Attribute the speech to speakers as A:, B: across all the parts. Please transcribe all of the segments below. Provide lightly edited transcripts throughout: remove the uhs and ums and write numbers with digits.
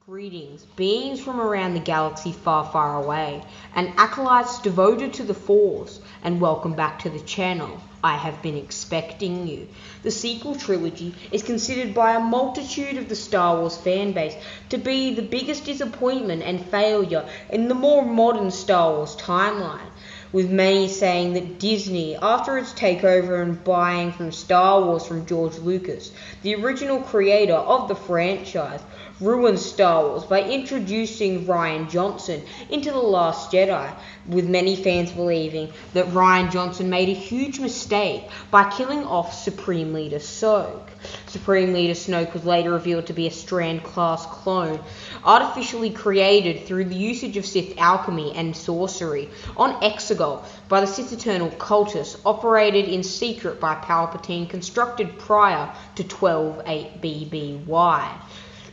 A: Greetings, beings from around the galaxy far, far away, and acolytes devoted to the Force, and welcome back to the channel. I have been expecting you. The sequel trilogy is considered by a multitude of the Star Wars fanbase to be the biggest disappointment and failure in the more modern Star Wars timeline, with many saying that Disney, after its takeover and buying from Star Wars from George Lucas, the original creator of the franchise, ruined Star Wars by introducing Rian Johnson into The Last Jedi, with many fans believing that Rian Johnson made a huge mistake by killing off Supreme Leader Snoke. Supreme Leader Snoke was later revealed to be a Strand-class clone, artificially created through the usage of Sith alchemy and sorcery on Exegol by the Sith Eternal cultists, operated in secret by Palpatine, constructed prior to 12-8 BBY.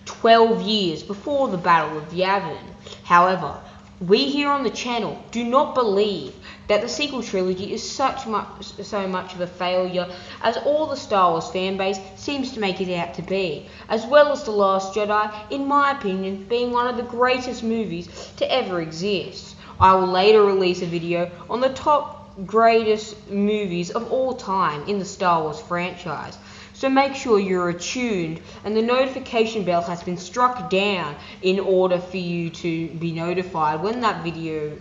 A: 12 years before the Battle of Yavin. However, we here on the channel do not believe that the sequel trilogy is so much of a failure as all the Star Wars fanbase seems to make it out to be, as well as The Last Jedi, in my opinion, being one of the greatest movies to ever exist. I will later release a video on the top greatest movies of all time in the Star Wars franchise. So make sure you're attuned and the notification bell has been struck down in order for you to be notified when that video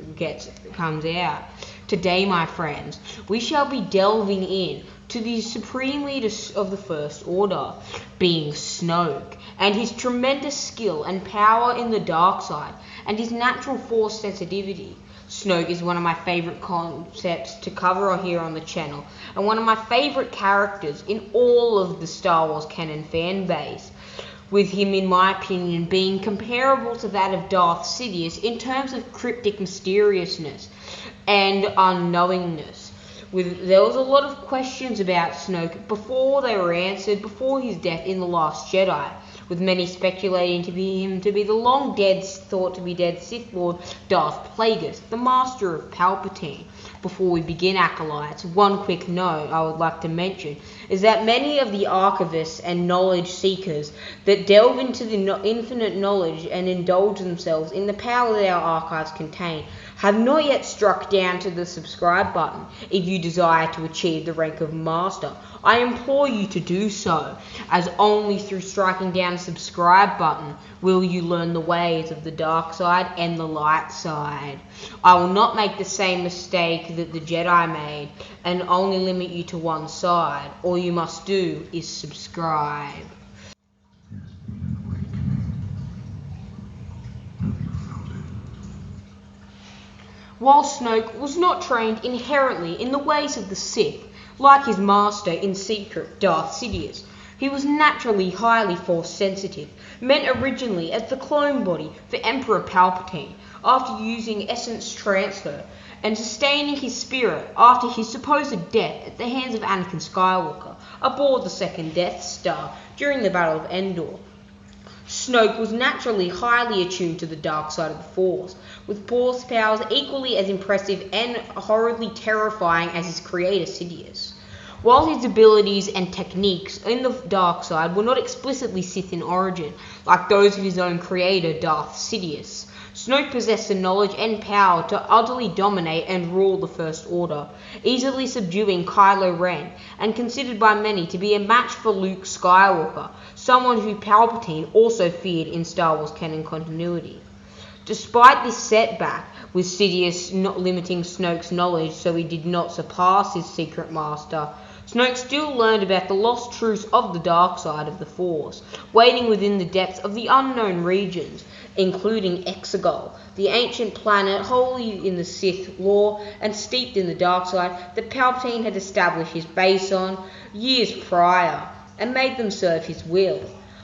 A: comes out. Today, my friends, we shall be delving in to the Supreme Leader of the First Order, being Snoke, and his tremendous skill and power in the dark side, and his natural force sensitivity. Snoke is one of my favourite concepts to cover here on the channel, and one of my favourite characters in all of the Star Wars canon fan base, with him, in my opinion, being comparable to that of Darth Sidious in terms of cryptic mysteriousness and unknowingness. There was a lot of questions about Snoke before they were answered before his death in The Last Jedi, with many speculating him to be the thought to be dead Sith Lord Darth Plagueis, the master of Palpatine. Before we begin, acolytes, one quick note I would like to mention is that many of the archivists and knowledge seekers that delve into the infinite knowledge and indulge themselves in the power that our archives contain have not yet struck down to the subscribe button. If you desire to achieve the rank of master, I implore you to do so, as only through striking down the subscribe button will you learn the ways of the dark side and the light side. I will not make the same mistake that the Jedi made and only limit you to one side. All you must do is subscribe. While Snoke was not trained inherently in the ways of the Sith, like his master in secret, Darth Sidious, he was naturally highly force-sensitive, meant originally as the clone body for Emperor Palpatine, after using essence transfer, and sustaining his spirit after his supposed death at the hands of Anakin Skywalker aboard the second Death Star during the Battle of Endor. Snoke was naturally highly attuned to the dark side of the Force, with Force powers equally as impressive and horribly terrifying as his creator Sidious. While his abilities and techniques in the dark side were not explicitly Sith in origin, like those of his own creator Darth Sidious, Snoke possessed the knowledge and power to utterly dominate and rule the First Order, easily subduing Kylo Ren, and considered by many to be a match for Luke Skywalker, someone who Palpatine also feared in Star Wars canon continuity. Despite this setback, with Sidious not limiting Snoke's knowledge so he did not surpass his secret master, Snoke still learned about the lost truths of the dark side of the Force, waiting within the depths of the unknown regions, including Exegol, the ancient planet wholly in the Sith lore and steeped in the dark side that Palpatine had established his base on years prior, and made them serve his will.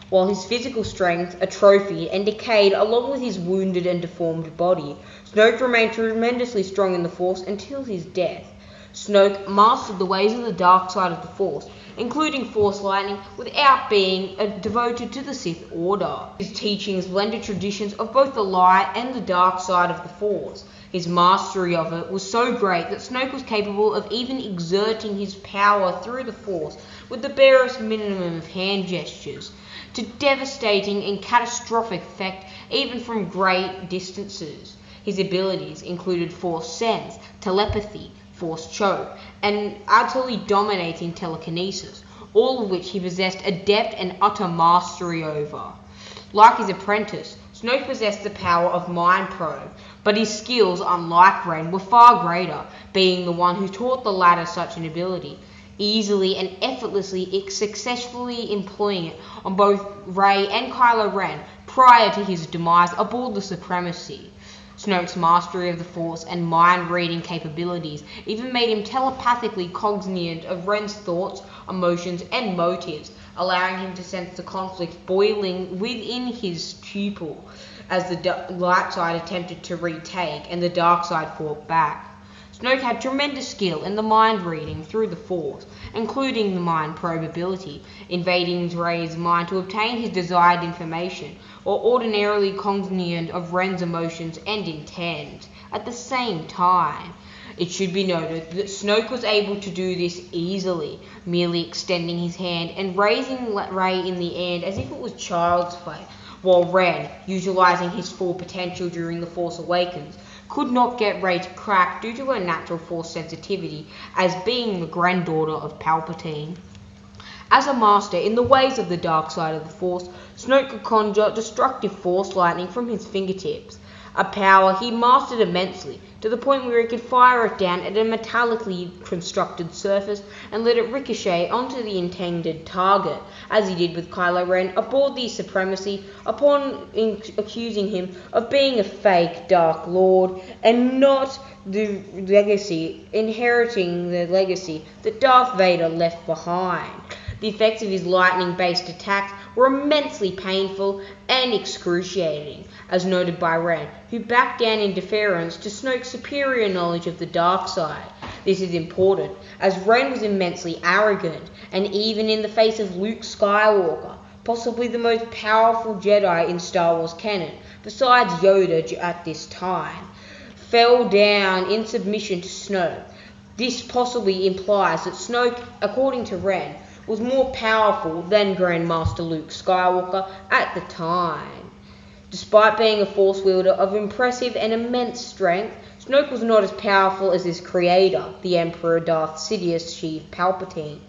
A: While his physical strength atrophied and decayed along with his wounded and deformed body, Snoke remained tremendously strong in the Force until his death. Snoke mastered the ways of the dark side of the Force, including Force lightning, without being devoted to the Sith Order. His teachings blended traditions of both the light and the dark side of the Force. His mastery of it was so great that Snoke was capable of even exerting his power through the Force with the barest minimum of hand gestures. to devastating and catastrophic effect even from great distances. His abilities included Force Sense, telepathy, Force Choke, and utterly dominating telekinesis, all of which he possessed adept and utter mastery over. Like his apprentice, Snoke possessed the power of Mind Probe, but his skills, unlike Ren, were far greater, being the one who taught the latter such an ability, easily and effortlessly successfully employing it on both Rey and Kylo Ren prior to his demise aboard the Supremacy. Snoke's mastery of the Force and mind-reading capabilities even made him telepathically cognizant of Ren's thoughts, emotions, and motives, allowing him to sense the conflict boiling within his pupil as the light side attempted to retake and the dark side fought back. Snoke had tremendous skill in the mind reading through the Force, including the mind probe ability, invading Rey's mind to obtain his desired information, or ordinarily cognizant of Ren's emotions and intent. At the same time, it should be noted that Snoke was able to do this easily, merely extending his hand and raising Rey in the end as if it was child's play, while Ren, utilizing his full potential during The Force Awakens, could not get Rey to crack due to her natural Force sensitivity as being the granddaughter of Palpatine. As a master in the ways of the dark side of the Force, Snoke could conjure destructive Force lightning from his fingertips, a power he mastered immensely, to the point where he could fire it down at a metallically constructed surface and let it ricochet onto the intended target, as he did with Kylo Ren aboard the Supremacy upon accusing him of being a fake Dark Lord and not the legacy, inheriting the legacy that Darth Vader left behind. The effects of his lightning-based attacks were immensely painful and excruciating, as noted by Ren, who backed down in deference to Snoke's superior knowledge of the dark side. This is important, as Ren was immensely arrogant, and even in the face of Luke Skywalker, possibly the most powerful Jedi in Star Wars canon, besides Yoda at this time, fell down in submission to Snoke. This possibly implies that Snoke, according to Ren, was more powerful than Grandmaster Luke Skywalker at the time. Despite being a Force wielder of impressive and immense strength, Snoke was not as powerful as his creator, the Emperor Darth Sidious Sheev Palpatine.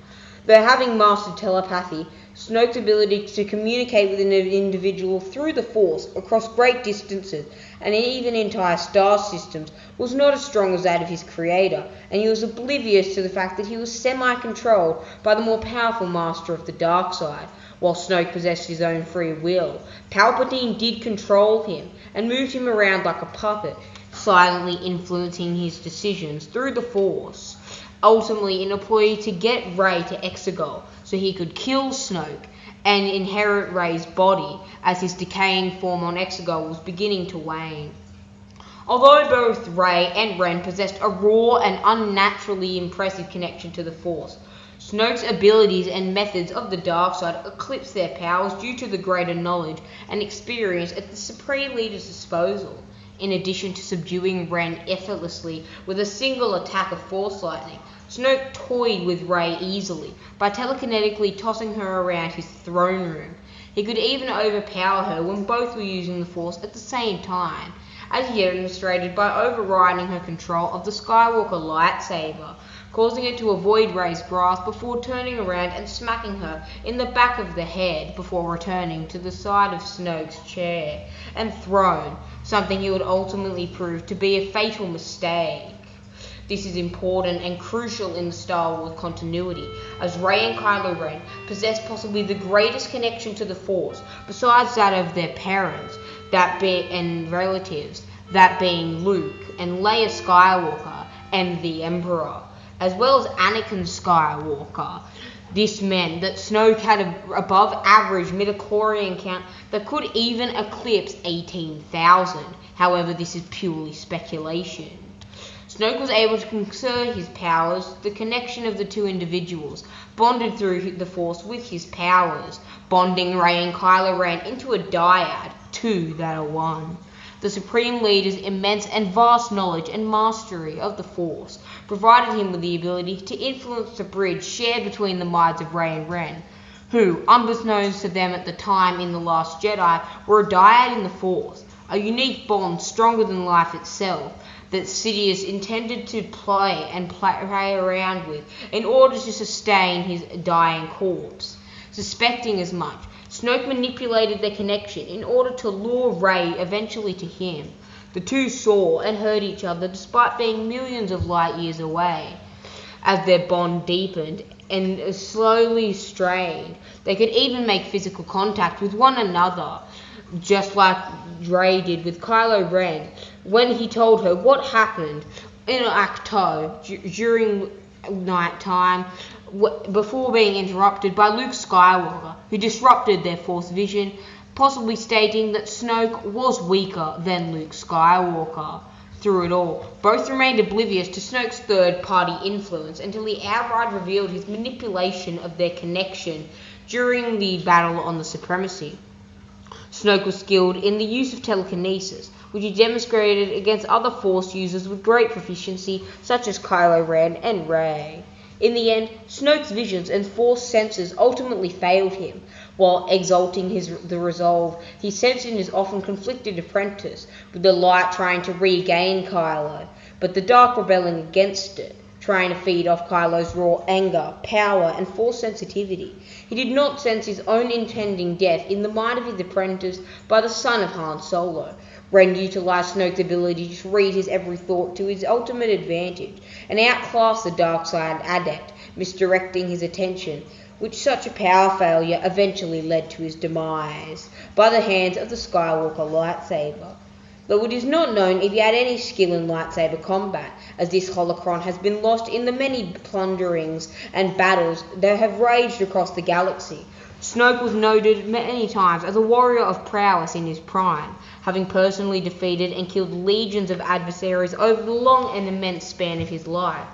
A: Though having mastered telepathy, Snoke's ability to communicate with an individual through the Force across great distances and even entire star systems was not as strong as that of his creator, and he was oblivious to the fact that he was semi-controlled by the more powerful master of the dark side. While Snoke possessed his own free will, Palpatine did control him and moved him around like a puppet, silently influencing his decisions through the Force, ultimately in a ploy to get Rey to Exegol so he could kill Snoke and inherit Rey's body as his decaying form on Exegol was beginning to wane. Although both Rey and Ren possessed a raw and unnaturally impressive connection to the Force, Snoke's abilities and methods of the dark side eclipsed their powers due to the greater knowledge and experience at the Supreme Leader's disposal. In addition to subduing Ren effortlessly with a single attack of Force lightning, Snoke toyed with Rey easily by telekinetically tossing her around his throne room. He could even overpower her when both were using the Force at the same time, as he demonstrated by overriding her control of the Skywalker lightsaber, causing it to avoid Rey's grasp before turning around and smacking her in the back of the head before returning to the side of Snoke's chair and throne, something he would ultimately prove to be a fatal mistake. This is important and crucial in the Star Wars continuity, as Rey and Kylo Ren possess possibly the greatest connection to the Force, besides that of their parents and relatives, that being Luke and Leia Skywalker and the Emperor, as well as Anakin Skywalker. This meant that Snoke had an above-average midichlorian count that could even eclipse 18,000. However, this is purely speculation. Snoke was able to conserve his powers, the connection of the two individuals, bonded through the Force with his powers, bonding Rey and Kylo Ren into a dyad, two that are one. The Supreme Leader's immense and vast knowledge and mastery of the Force provided him with the ability to influence the bridge shared between the minds of Rey and Ren, who, unbeknownst to them at the time in The Last Jedi, were a dyad in the Force, a unique bond stronger than life itself, that Sidious intended to play around with in order to sustain his dying corpse. Suspecting as much, Snoke manipulated their connection in order to lure Rey eventually to him. The two saw and heard each other despite being millions of light years away. As their bond deepened and slowly strained, they could even make physical contact with one another, just like Rey did with Kylo Ren when he told her what happened in Acto during night time before being interrupted by Luke Skywalker, who disrupted their Force vision, possibly stating that Snoke was weaker than Luke Skywalker. Through it all, both remained oblivious to Snoke's third-party influence until he outright revealed his manipulation of their connection during the battle on the Supremacy. Snoke was skilled in the use of telekinesis, which he demonstrated against other Force users with great proficiency, such as Kylo Ren and Rey. In the end, Snoke's visions and Force senses ultimately failed him. While exalting the resolve he sensed in his often conflicted apprentice, with the light trying to regain Kylo, but the dark rebelling against it, trying to feed off Kylo's raw anger, power, and Force sensitivity. He did not sense his own impending death in the mind of his apprentice by the son of Han Solo. Ren utilized Snoke's ability to read his every thought to his ultimate advantage, and outclassed the dark side adept, misdirecting his attention, which such a power failure eventually led to his demise by the hands of the Skywalker lightsaber. Though it is not known if he had any skill in lightsaber combat, as this holocron has been lost in the many plunderings and battles that have raged across the galaxy. Snoke was noted many times as a warrior of prowess in his prime, having personally defeated and killed legions of adversaries over the long and immense span of his life,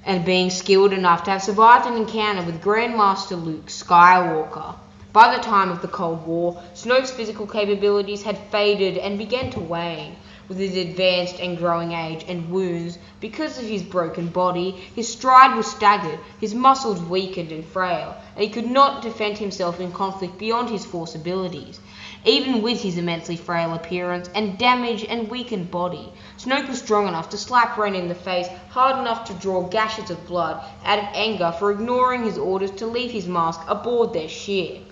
A: and being skilled enough to have survived an encounter with Grandmaster Luke Skywalker. By the time of the Cold War, Snoke's physical capabilities had faded and began to wane. With his advanced and growing age and wounds, because of his broken body, his stride was staggered, his muscles weakened and frail, and he could not defend himself in conflict beyond his Force abilities. Even with his immensely frail appearance and damaged and weakened body, Snoke was strong enough to slap Ren in the face hard enough to draw gashes of blood out of anger for ignoring his orders to leave his mask aboard their ship.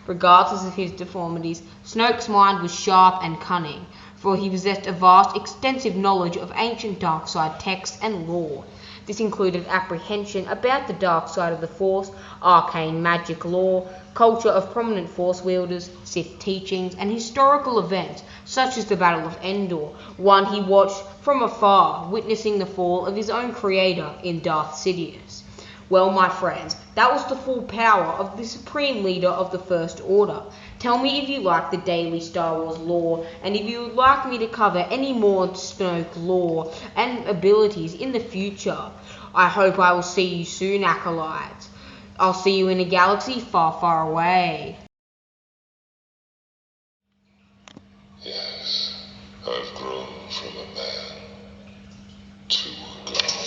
A: Regardless of his deformities, Snoke's mind was sharp and cunning, for he possessed a vast, extensive knowledge of ancient dark side texts and lore. This included apprehension about the dark side of the Force, arcane magic lore, culture of prominent Force wielders, Sith teachings, and historical events such as the Battle of Endor, one he watched from afar, witnessing the fall of his own creator in Darth Sidious. Well, my friends, that was the full power of the Supreme Leader of the First Order. Tell me if you like the daily Star Wars lore, and if you would like me to cover any more Snoke lore and abilities in the future. I hope I will see you soon, Acolytes. I'll see you in a galaxy far, far away.
B: Yes, I've grown from a man to a god.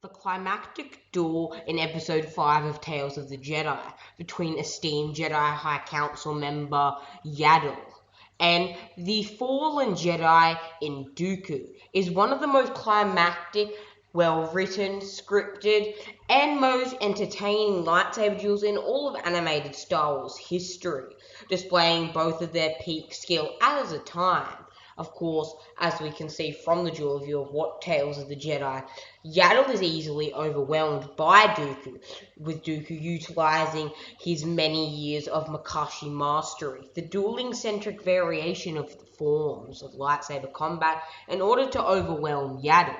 A: The climactic duel in Episode 5 of Tales of the Jedi between esteemed Jedi High Council member Yaddle and the fallen Jedi in Dooku is one of the most climactic, well-written, scripted, and most entertaining lightsaber duels in all of animated Star Wars history, displaying both of their peak skill at the time. Of course, as we can see from the dual view of what Tales of the Jedi, Yaddle is easily overwhelmed by Dooku, with Dooku utilizing his many years of Makashi mastery, the dueling-centric variation of the forms of lightsaber combat, in order to overwhelm Yaddle.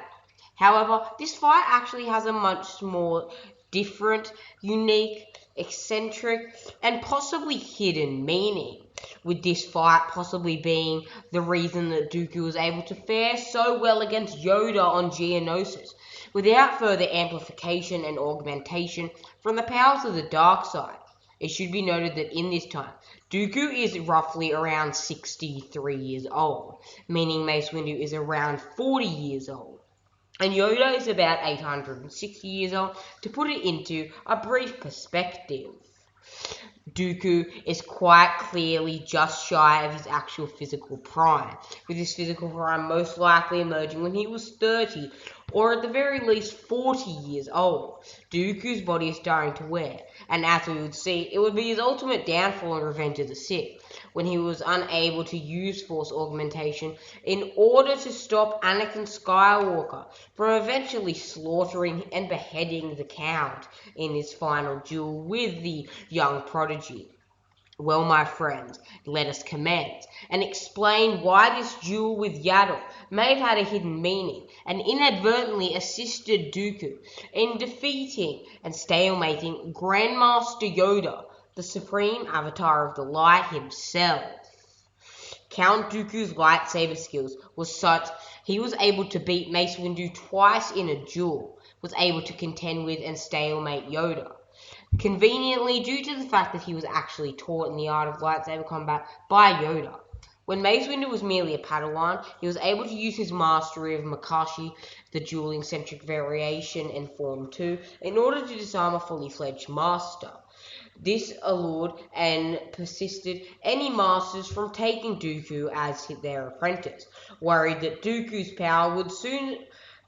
A: However, this fight actually has a much more different, unique, eccentric, and possibly hidden meaning, with this fight possibly being the reason that Dooku was able to fare so well against Yoda on Geonosis, without further amplification and augmentation from the powers of the dark side. It should be noted that in this time, Dooku is roughly around 63 years old, meaning Mace Windu is around 40 years old, and Yoda is about 860 years old. To put it into a brief perspective, Dooku is quite clearly just shy of his actual physical prime, with his physical prime most likely emerging when he was 30, or at the very least 40 years old. Dooku's body is starting to wear, and as we would see, it would be his ultimate downfall in Revenge of the Sith, when he was unable to use Force augmentation in order to stop Anakin Skywalker from eventually slaughtering and beheading the Count in his final duel with the young prodigy. Well, my friends, let us commence and explain why this duel with Yaddle may have had a hidden meaning and inadvertently assisted Dooku in defeating and stalemating Grandmaster Yoda, the supreme avatar of the light himself. Count Dooku's lightsaber skills was such he was able to beat Mace Windu twice in a duel, was able to contend with and stalemate Yoda, conveniently due to the fact that he was actually taught in the art of lightsaber combat by Yoda. When Mace Windu was merely a Padawan, he was able to use his mastery of Makashi, the dueling-centric variation in Form 2, in order to disarm a fully fledged master. This allured and persisted any masters from taking Dooku as their apprentice, worried that Dooku's power would soon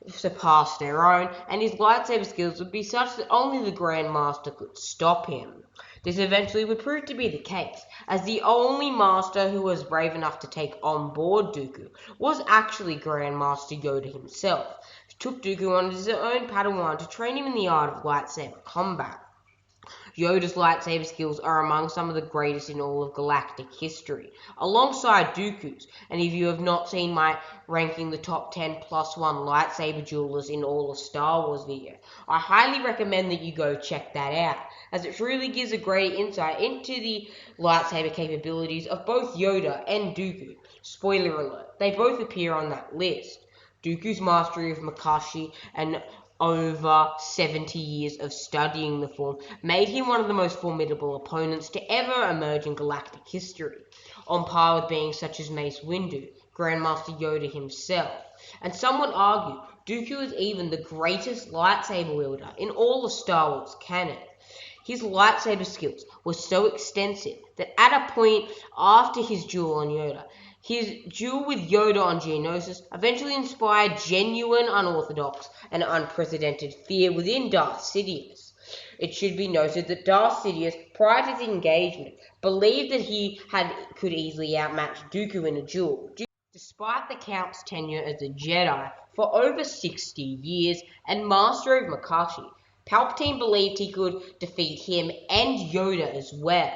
A: surpass their own, and his lightsaber skills would be such that only the Grand Master could stop him. This eventually would prove to be the case, as the only master who was brave enough to take on board Dooku was actually Grand Master Yoda himself, who took Dooku on his own Padawan to train him in the art of lightsaber combat. Yoda's lightsaber skills are among some of the greatest in all of galactic history, alongside Dooku's, and if you have not seen my ranking the top 10 plus 1 lightsaber duelers in all of Star Wars video, I highly recommend that you go check that out, as it really gives a great insight into the lightsaber capabilities of both Yoda and Dooku. Spoiler alert, they both appear on that list. Dooku's mastery of Makashi and over 70 years of studying the form made him one of the most formidable opponents to ever emerge in galactic history, on par with beings such as Mace Windu, Grandmaster Yoda himself, and some would argue Dooku is even the greatest lightsaber wielder in all of Star Wars canon. His lightsaber skills were so extensive that at a point after his duel on Yoda, his duel with Yoda on Geonosis eventually inspired genuine, unorthodox, and unprecedented fear within Darth Sidious. It should be noted that Darth Sidious, prior to the engagement, believed that he could easily outmatch Dooku in a duel, despite the Count's tenure as a Jedi for over 60 years and master of Makashi. Palpatine believed he could defeat him and Yoda as well,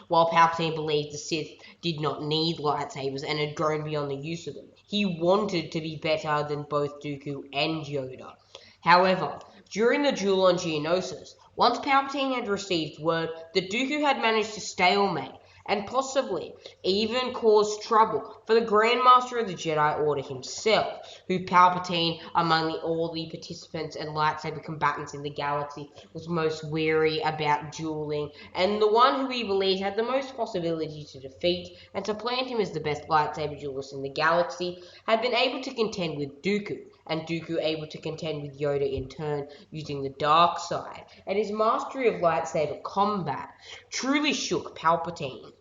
A: while Palpatine believed the Sith did not need lightsabers and had grown beyond the use of them. He wanted to be better than both Dooku and Yoda. However, during the duel on Geonosis, once Palpatine had received word that Dooku had managed to stalemate and possibly even cause trouble for the Grand Master of the Jedi Order himself, who Palpatine, among all the participants and lightsaber combatants in the galaxy, was most wary about dueling, and the one who he believed had the most possibility to defeat and supplant him as the best lightsaber duelist in the galaxy, had been able to contend with Dooku, and Dooku able to contend with Yoda in turn using the dark side, and his mastery of lightsaber combat truly shook Palpatine.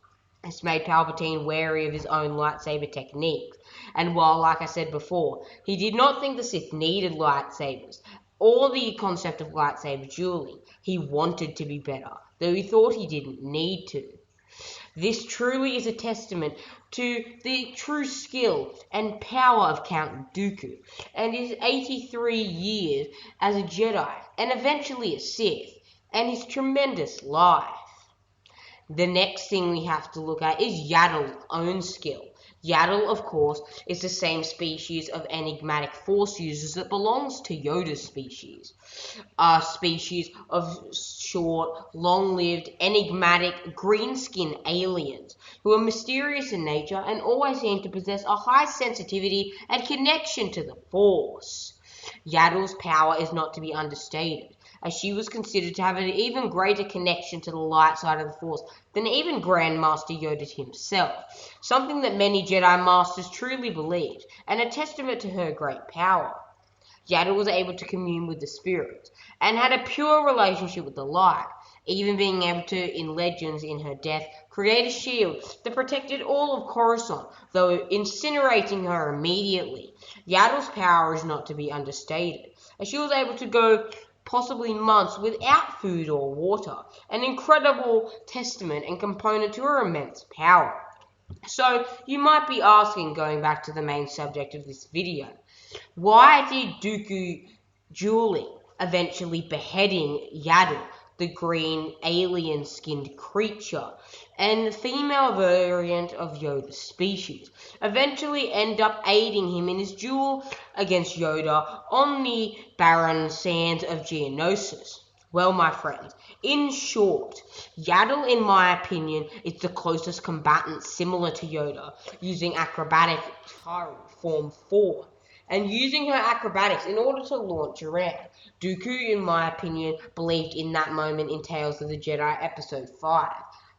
A: This made Palpatine wary of his own lightsaber techniques, and while, like I said before, he did not think the Sith needed lightsabers, or the concept of lightsaber dueling, he wanted to be better, though he thought he didn't need to. This truly is a testament to the true skill and power of Count Dooku, and his 83 years as a Jedi, and eventually a Sith, and his tremendous life. The next thing we have to look at is Yaddle's own skill. Yaddle, of course, is the same species of enigmatic force users that belongs to Yoda's species. A species of short, long-lived, enigmatic, green-skinned aliens who are mysterious in nature and always seem to possess a high sensitivity and connection to the Force. Yaddle's power is not to be understated, as she was considered to have an even greater connection to the light side of the Force than even Grandmaster Yoda himself, something that many Jedi Masters truly believed, and a testament to her great power. Yaddle was able to commune with the spirits, and had a pure relationship with the light, even being able to, in legends in her death, create a shield that protected all of Coruscant, though incinerating her immediately. Yaddle's power is not to be understated, as she was able to go possibly months without food or water, an incredible testament and component to her immense power. So, you might be asking, going back to the main subject of this video, why did Dooku dueling, eventually beheading Yaddle, the green alien-skinned creature, and the female variant of Yoda's species, eventually end up aiding him in his duel against Yoda on the barren sands of Geonosis? Well, my friends, in short, Yaddle, in my opinion, is the closest combatant similar to Yoda, using acrobatic form 4, and using her acrobatics in order to launch around. Dooku, in my opinion, believed in that moment in Tales of the Jedi Episode 5,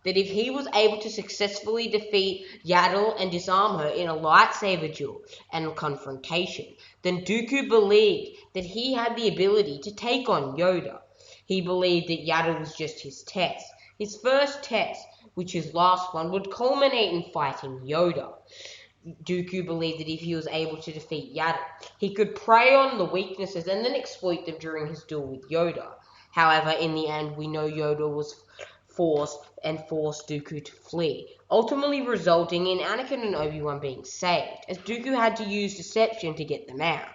A: that if he was able to successfully defeat Yaddle and disarm her in a lightsaber duel and confrontation, then Dooku believed that he had the ability to take on Yoda. He believed that Yaddle was just his test, his first test, which his last one would culminate in fighting Yoda. Dooku believed that if he was able to defeat Yaddle, he could prey on the weaknesses and then exploit them during his duel with Yoda. However, in the end, we know Yoda was forced Dooku to flee, ultimately resulting in Anakin and Obi-Wan being saved, as Dooku had to use deception to get them out.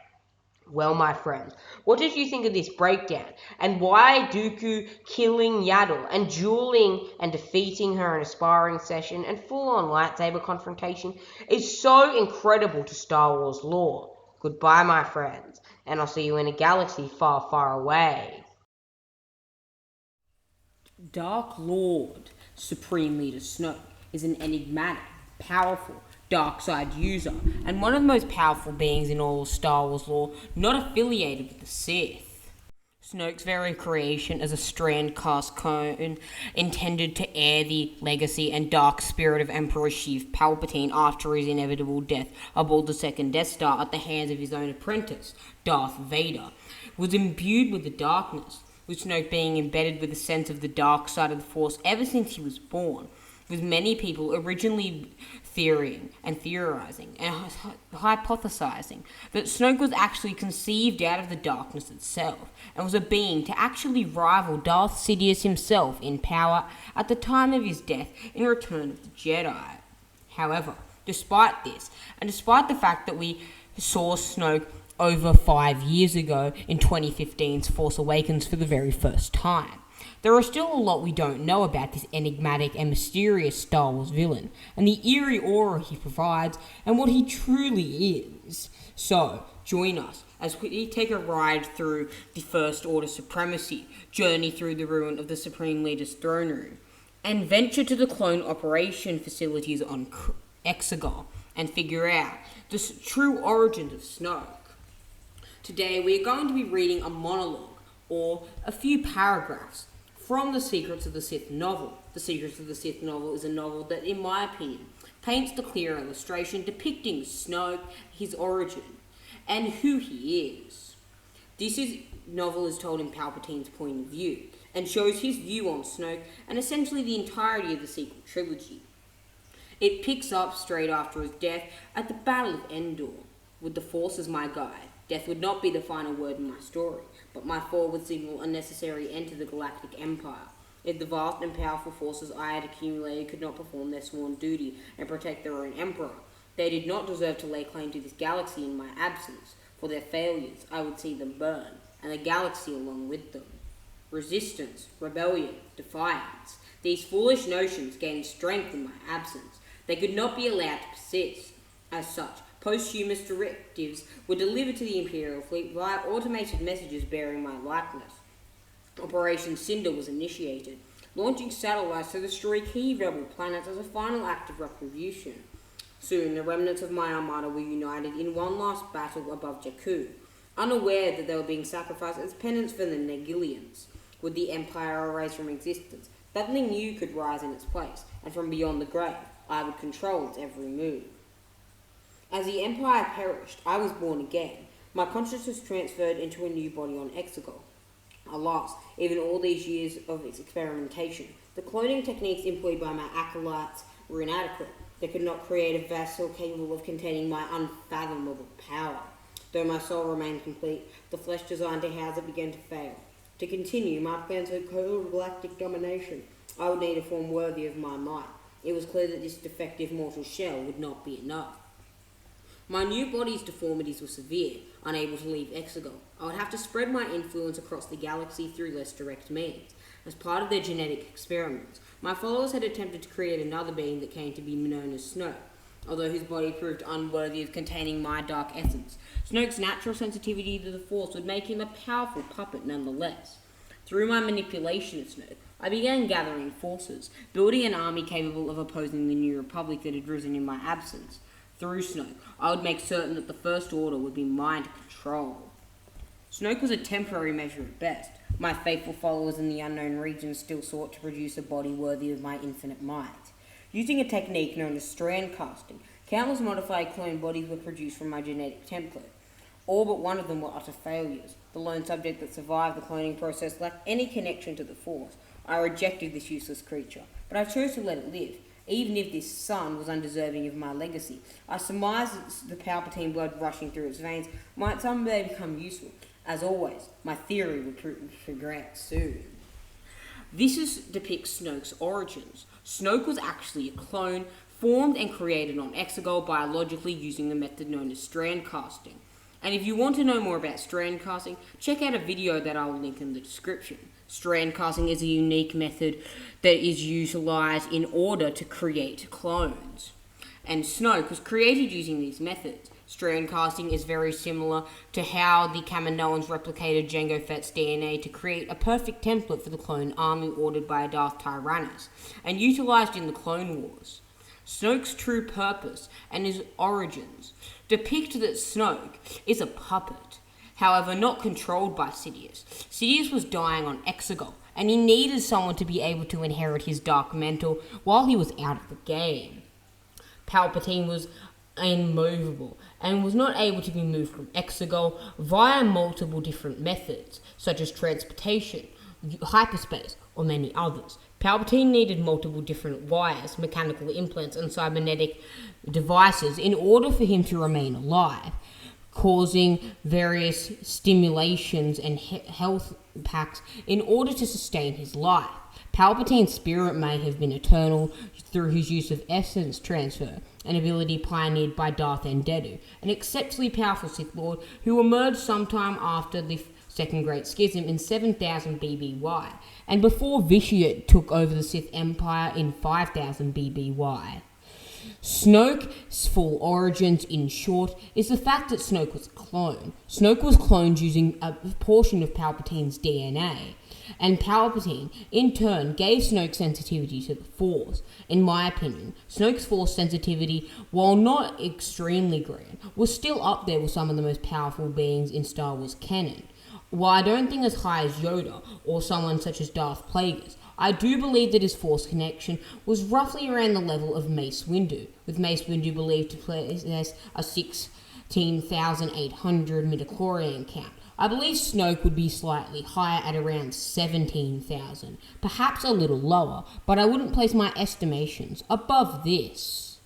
A: Well, my friends, what did you think of this breakdown, and why Dooku killing Yaddle and dueling and defeating her in a sparring session and full-on lightsaber confrontation is so incredible to Star Wars lore? Goodbye, my friends, and I'll see you in a galaxy far, far away. Dark Lord Supreme Leader Snoke is an enigmatic, powerful, dark side user, and one of the most powerful beings in all of Star Wars lore, not affiliated with the Sith. Snoke's very creation as a strand-cast clone intended to heir the legacy and dark spirit of Emperor Sheev Palpatine after his inevitable death aboard the second Death Star at the hands of his own apprentice, Darth Vader, was imbued with the darkness, with Snoke being embedded with a sense of the dark side of the Force ever since he was born, with many people originally theorizing and hypothesizing that Snoke was actually conceived out of the darkness itself, and was a being to actually rival Darth Sidious himself in power at the time of his death in Return of the Jedi. However, despite this, and despite the fact that we saw Snoke over 5 years ago in 2015's Force Awakens for the very first time, there are still a lot we don't know about this enigmatic and mysterious Star Wars villain, and the eerie aura he provides, and what he truly is. So, join us as we take a ride through the First Order supremacy, journey through the ruin of the Supreme Leader's throne room, and venture to the clone operation facilities on Exegol, and figure out the true origins of Snoke. Today we are going to be reading a monologue, or a few paragraphs, from The Secrets of the Sith novel. The Secrets of the Sith novel is a novel that, in my opinion, paints the clear illustration depicting Snoke, his origin, and who he is. Novel is told in Palpatine's point of view, and shows his view on Snoke and essentially the entirety of the sequel trilogy. It picks up straight after his death at the Battle of Endor. With the Force as my guide, death would not be the final word in my story, but my fall would signal a necessary end to the Galactic Empire. If the vast and powerful forces I had accumulated could not perform their sworn duty and protect their own Emperor, they did not deserve to lay claim to this galaxy in my absence. For their failures, I would see them burn, and the galaxy along with them. Resistance, rebellion, defiance. These foolish notions gained strength in my absence. They could not be allowed to persist. As such, posthumous directives were delivered to the Imperial fleet via automated messages bearing my likeness. Operation Cinder was initiated, launching satellites to destroy key rebel planets as a final act of retribution. Soon, the remnants of my armada were united in one last battle above Jakku, unaware that they were being sacrificed as penance for the Nagillians. Would the Empire arise from existence, something new could rise in its place, and from beyond the grave, I would control its every move. As the Empire perished, I was born again. My consciousness transferred into a new body on Exegol. Alas, even all these years of its experimentation, the cloning techniques employed by my acolytes were inadequate. They could not create a vessel capable of containing my unfathomable power. Though my soul remained complete, the flesh designed to house it began to fail. To continue my plans for galactic domination, I would need a form worthy of my might. It was clear that this defective mortal shell would not be enough. My new body's deformities were severe, unable to leave Exegol. I would have to spread my influence across the galaxy through less direct means. As part of their genetic experiments, my followers had attempted to create another being that came to be known as Snoke. Although his body proved unworthy of containing my dark essence, Snoke's natural sensitivity to the Force would make him a powerful puppet nonetheless. Through my manipulation of Snoke, I began gathering forces, building an army capable of opposing the new republic that had risen in my absence. Through Snoke, I would make certain that the First Order would be mine to control. Snoke was a temporary measure at best. My faithful followers in the unknown regions still sought to produce a body worthy of my infinite might. Using a technique known as strand casting, countless modified clone bodies were produced from my genetic template. All but one of them were utter failures. The lone subject that survived the cloning process lacked any connection to the Force. I rejected this useless creature, but I chose to let it live. Even if this son was undeserving of my legacy, I surmised that the Palpatine blood rushing through its veins might someday become useful. As always, my theory would progress soon. This depicts Snoke's origins. Snoke was actually a clone, formed and created on Exegol biologically using the method known as strand casting. And if you want to know more about strand casting, check out a video that I'll link in the description. Strand casting is a unique method that is utilized in order to create clones. And Snoke was created using these methods. Strand casting is very similar to how the Kaminoans replicated Jango Fett's DNA to create a perfect template for the clone army ordered by Darth Tyrannus, and utilized in the Clone Wars. Snoke's true purpose and his origins depict that Snoke is a puppet, however not controlled by Sidious. Sidious was dying on Exegol, and he needed someone to be able to inherit his dark mantle while he was out of the game. Palpatine was immovable and was not able to be moved from Exegol via multiple different methods, such as transportation, hyperspace, or many others. Palpatine needed multiple different wires, mechanical implants, and cybernetic devices in order for him to remain alive, causing various stimulations and health packs in order to sustain his life. Palpatine's spirit may have been eternal through his use of essence transfer, an ability pioneered by Darth Endedu, an exceptionally powerful Sith Lord who emerged sometime after the Second Great Schism in 7000 BBY, and before Vitiate took over the Sith Empire in 5000 BBY. Snoke's full origins, in short, is the fact that Snoke was a clone. Snoke was cloned using a portion of Palpatine's DNA, and Palpatine, in turn, gave Snoke sensitivity to the Force. In my opinion, Snoke's Force sensitivity, while not extremely grand, was still up there with some of the most powerful beings in Star Wars canon. While I don't think as high as Yoda or someone such as Darth Plagueis, I do believe that his Force connection was roughly around the level of Mace Windu, with Mace Windu believed to possess a 6 17,800 midichlorian count. I believe Snoke would be slightly higher at around 17,000, perhaps a little lower, but I wouldn't place my estimations above this.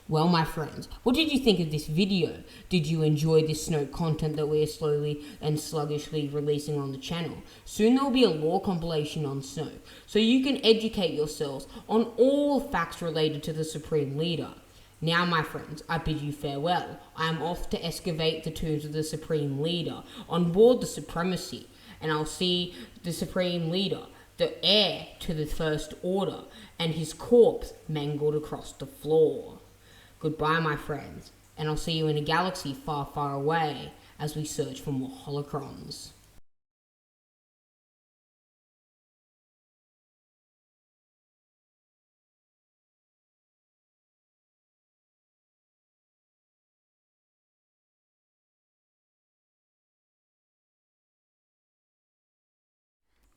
A: Well, my friends, what did you think of this video? Did you enjoy this Snoke content that we are slowly and sluggishly releasing on the channel? Soon there will be a lore compilation on Snoke, so you can educate yourselves on all facts related to the Supreme Leader. Now, my friends, I bid you farewell. I am off to excavate the tombs of the Supreme Leader on board the Supremacy, and I'll see the Supreme Leader, the heir to the First Order, and his corpse mangled across the floor. Goodbye, my friends, and I'll see you in a galaxy far, far away as we search for more holocrons.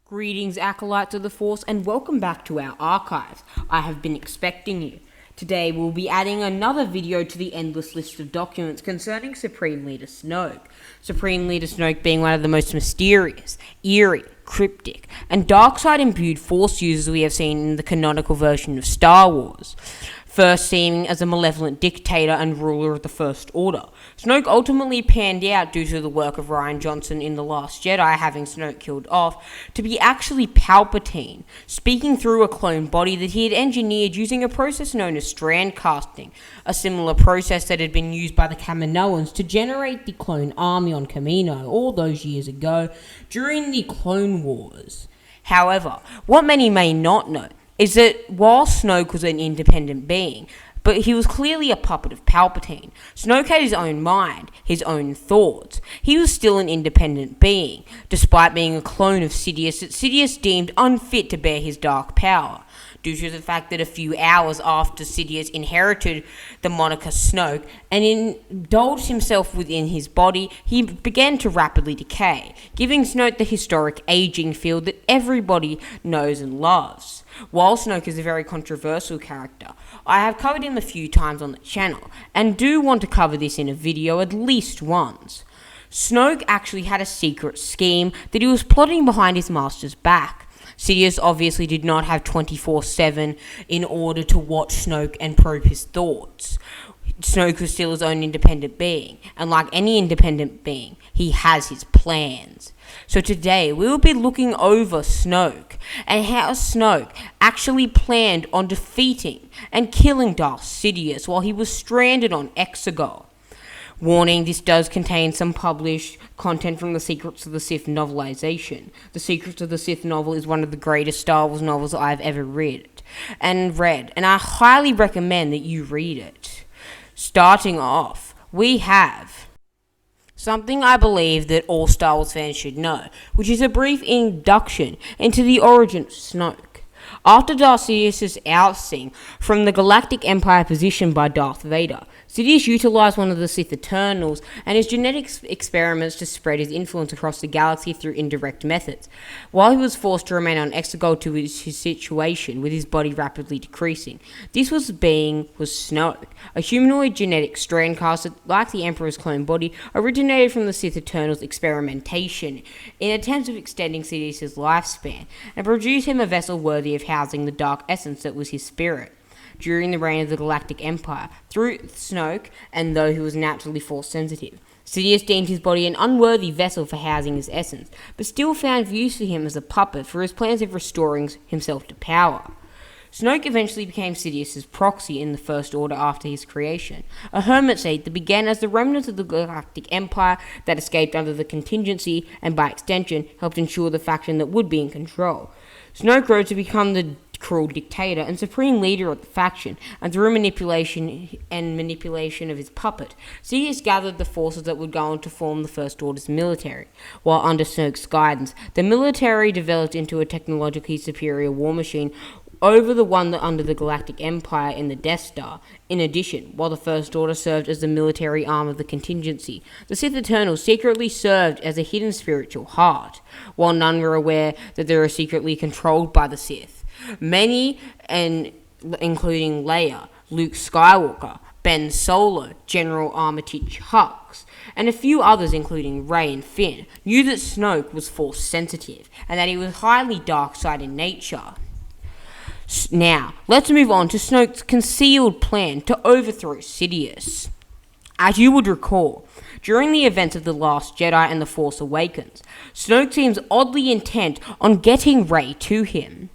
A: Greetings, acolytes of the Force, and welcome back to our archives. I have been expecting you. Today we'll be adding another video to the endless list of documents concerning Supreme Leader Snoke. Supreme Leader Snoke being one of the most mysterious, eerie, cryptic, and dark side imbued Force users we have seen in the canonical version of Star Wars. First seeming as a malevolent dictator and ruler of the First Order, Snoke ultimately panned out due to the work of Rian Johnson in The Last Jedi having Snoke killed off, to be actually Palpatine, speaking through a clone body that he had engineered using a process known as strand casting, a similar process that had been used by the Kaminoans to generate the clone army on Kamino all those years ago during the Clone Wars. However, what many may not know is that while Snoke was an independent being, but he was clearly a puppet of Palpatine. Snoke had his own mind, his own thoughts. He was still an independent being, despite being a clone of Sidious that Sidious deemed unfit to bear his dark power, due to the fact that a few hours after Sidious inherited the moniker Snoke and indulged himself within his body, he began to rapidly decay, giving Snoke the historic aging feel that everybody knows and loves. While Snoke is a very controversial character, I have covered him a few times on the channel, and do want to cover this in a video at least once. Snoke actually had a secret scheme that he was plotting behind his master's back. Sidious obviously did not have 24/7 in order to watch Snoke and probe his thoughts. Snoke was still his own independent being, and like any independent being, he has his plans. So today, we will be looking over Snoke, and how Snoke actually planned on defeating and killing Darth Sidious while he was stranded on Exegol. Warning, this does contain some published content from the Secrets of the Sith novelization. The Secrets of the Sith novel is one of the greatest Star Wars novels I've ever read, and I highly recommend that you read it. Starting off, we have something I believe that all Star Wars fans should know, which is a brief induction into the origin of Snoke. After Darth Sidious' ousting from the Galactic Empire position by Darth Vader, Sidious utilized one of the Sith Eternals and his genetic experiments to spread his influence across the galaxy through indirect methods. While he was forced to remain on Exegol to his situation, with his body rapidly decreasing, this was Snoke, a humanoid genetic strand cast that, like the Emperor's clone body, originated from the Sith Eternals' experimentation in attempts of extending Sidious's lifespan, and produced him a vessel worthy of housing the dark essence that was his spirit. During the reign of the Galactic Empire, through Snoke, and though he was naturally force-sensitive, Sidious deemed his body an unworthy vessel for housing his essence, but still found use for him as a puppet for his plans of restoring himself to power. Snoke eventually became Sidious's proxy in the First Order after his creation, a hermit state that began as the remnants of the Galactic Empire that escaped under the contingency and by extension helped ensure the faction that would be in control. Snoke grew to become the cruel dictator and supreme leader of the faction, and through manipulation of his puppet, Sidious gathered the forces that would go on to form the First Order's military. While under Snoke's guidance, the military developed into a technologically superior war machine over the one that under the Galactic Empire in the Death Star. In addition, while the First Order served as the military arm of the contingency, the Sith Eternals secretly served as a hidden spiritual heart, while none were aware that they were secretly controlled by the Sith. Many, including Leia, Luke Skywalker, Ben Solo, General Armitage Hux, and a few others including Rey and Finn knew that Snoke was Force sensitive and that he was highly dark side in nature. Now, let's move on to Snoke's concealed plan to overthrow Sidious. As you would recall, during the events of The Last Jedi and The Force Awakens, Snoke seems oddly intent on getting Rey to him.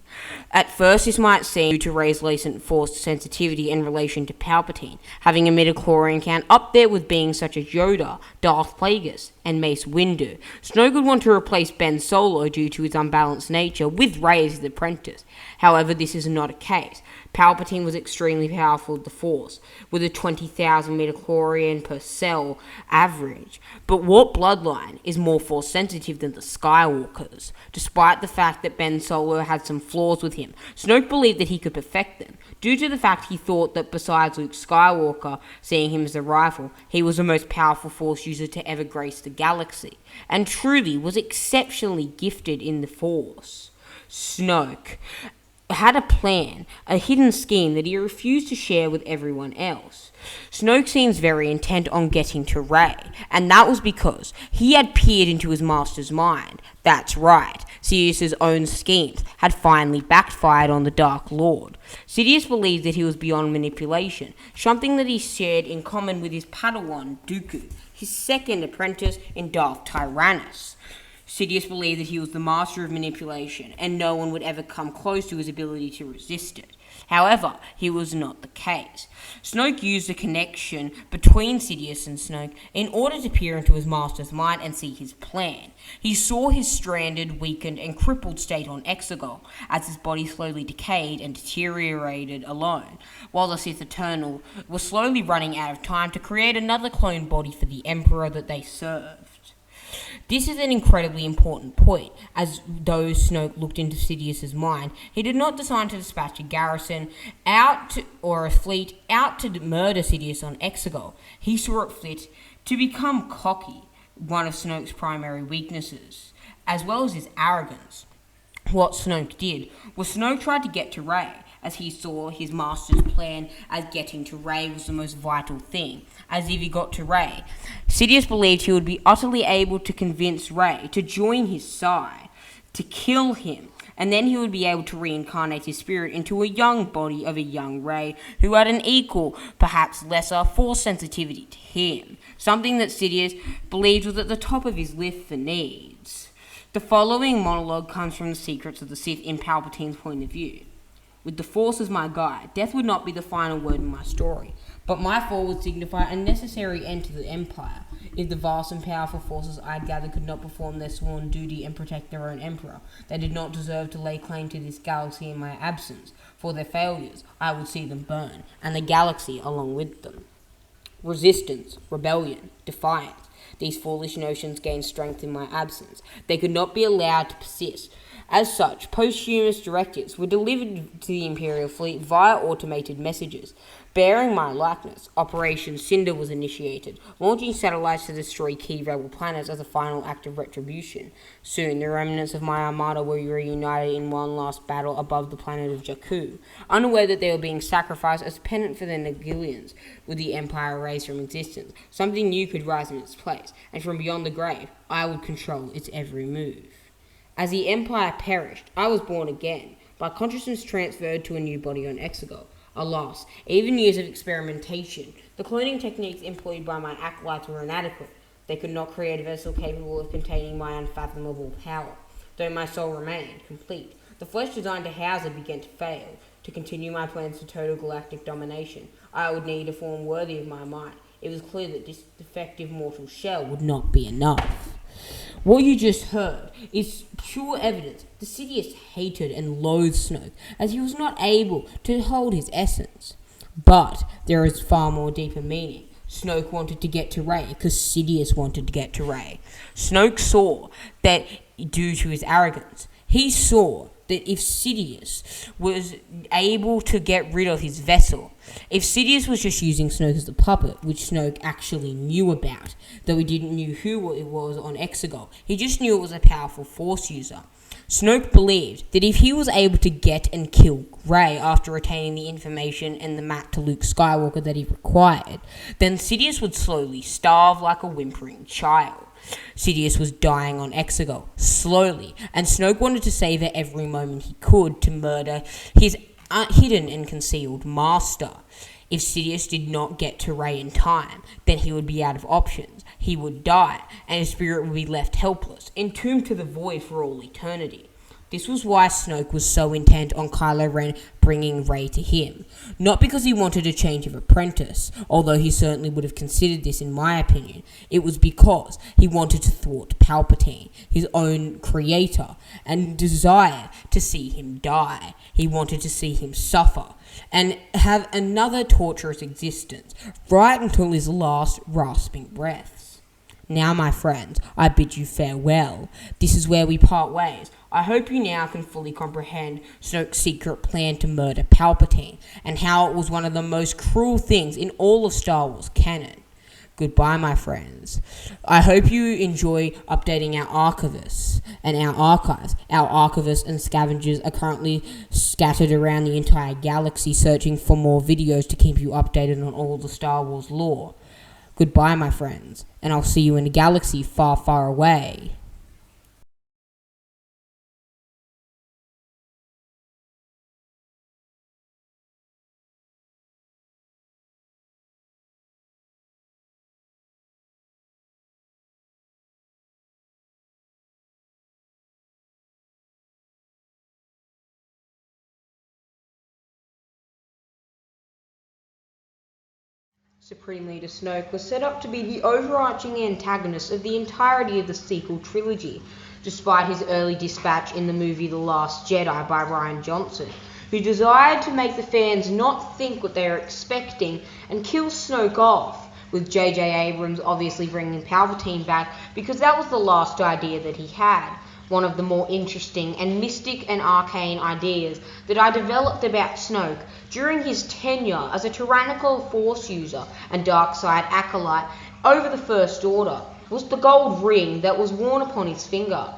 A: At first, this might seem due to Rey's latent Force sensitivity in relation to Palpatine, having a midichlorian count up there with beings such as Yoda, Darth Plagueis, and Mace Windu. Snoke would want to replace Ben Solo due to his unbalanced nature with Rey as his apprentice. However, this is not a case. Palpatine was extremely powerful with the Force, with a 20,000 midichlorian per cell average. But what bloodline is more Force sensitive than the Skywalkers? Despite the fact that Ben Solo had some flaws with him, Snoke believed that he could perfect them, due to the fact he thought that besides Luke Skywalker, seeing him as a rival, he was the most powerful Force user to ever grace the galaxy, and truly was exceptionally gifted in the Force. Snoke had a plan, a hidden scheme that he refused to share with everyone else. Snoke seems very intent on getting to Rey, and that was because he had peered into his master's mind. That's right, Sidious's own schemes had finally backfired on the Dark Lord. Sidious believed that he was beyond manipulation, something that he shared in common with his Padawan, Dooku, his second apprentice in Darth Tyrannus. Sidious believed that he was the master of manipulation, and no one would ever come close to his ability to resist it. However, he was not the case. Snoke used the connection between Sidious and Snoke in order to peer into his master's mind and see his plan. He saw his stranded, weakened, and crippled state on Exegol, as his body slowly decayed and deteriorated alone, while the Sith Eternal was slowly running out of time to create another clone body for the Emperor that they served. This is an incredibly important point, as though Snoke looked into Sidious's mind, he did not decide to dispatch a garrison or a fleet out to murder Sidious on Exegol. He saw it fit to become cocky, one of Snoke's primary weaknesses, as well as his arrogance. What Snoke did was Snoke tried to get to Rey, as he saw his master's plan as getting to Rey was the most vital thing. As if he got to Rey, Sidious believed he would be utterly able to convince Rey to join his side, to kill him, and then he would be able to reincarnate his spirit into a young body of a young Rey who had an equal, perhaps lesser, Force sensitivity to him, something that Sidious believed was at the top of his list for needs. The following monologue comes from the Secrets of the Sith in Palpatine's point of view. With the Force as my guide, death would not be the final word in my story, but my fall would signify a necessary end to the Empire. If the vast and powerful forces I'd gathered could not perform their sworn duty and protect their own Emperor, they did not deserve to lay claim to this galaxy in my absence. For their failures, I would see them burn, and the galaxy along with them. Resistance, rebellion, defiance. These foolish notions gained strength in my absence. They could not be allowed to persist. As such, posthumous directives were delivered to the Imperial fleet via automated messages. Bearing my likeness, Operation Cinder was initiated, launching satellites to destroy key rebel planets as a final act of retribution. Soon, the remnants of my armada were reunited in one last battle above the planet of Jakku, unaware that they were being sacrificed as penance for their Nagillians. With the Empire erased from existence, something new could rise in its place, and from beyond the grave, I would control its every move. As the Empire perished, I was born again, my consciousness transferred to a new body on Exegol. Alas, even years of experimentation, the cloning techniques employed by my acolytes were inadequate. They could not create a vessel capable of containing my unfathomable power, though my soul remained complete. The flesh designed to house it began to fail. To continue my plans for total galactic domination, I would need a form worthy of my might. It was clear that this defective mortal shell would not be enough. What you just heard is pure evidence that Sidious hated and loathed Snoke, as he was not able to hold his essence. But there is far more deeper meaning. Snoke wanted to get to Rey because Sidious wanted to get to Rey. Snoke saw that due to his arrogance, he saw that if Sidious was able to get rid of his vessel, if Sidious was just using Snoke as the puppet, which Snoke actually knew about, though he didn't know who it was on Exegol, he just knew it was a powerful Force user. Snoke believed that if he was able to get and kill Rey after attaining the information and the map to Luke Skywalker that he required, then Sidious would slowly starve like a whimpering child. Sidious was dying on Exegol, slowly, and Snoke wanted to savor every moment he could to murder his hidden and concealed master. If Sidious did not get to Rey in time, then he would be out of options. He would die, and his spirit would be left helpless, entombed to the void for all eternity. This was why Snoke was so intent on Kylo Ren bringing Rey to him. Not because he wanted a change of apprentice, although he certainly would have considered this in my opinion. It was because he wanted to thwart Palpatine, his own creator, and desire to see him die. He wanted to see him suffer and have another torturous existence, right until his last rasping breaths. Now, my friends, I bid you farewell. This is where we part ways. I hope you now can fully comprehend Snoke's secret plan to murder Palpatine, and how it was one of the most cruel things in all of Star Wars canon. Goodbye, my friends. I hope you enjoy updating our archivists and our archives. Our archivists and scavengers are currently scattered around the entire galaxy searching for more videos to keep you updated on all the Star Wars lore. Goodbye, my friends, and I'll see you in a galaxy far, far away. Supreme Leader Snoke was set up to be the overarching antagonist of the entirety of the sequel trilogy, despite his early dispatch in the movie The Last Jedi by Rian Johnson, who desired to make the fans not think what they were expecting and kill Snoke off, with J.J. Abrams obviously bringing Palpatine back because that was the last idea that he had. One of the more interesting and mystic and arcane ideas that I developed about Snoke during his tenure as a tyrannical Force user and dark side acolyte over the First Order was the gold ring that was worn upon his finger.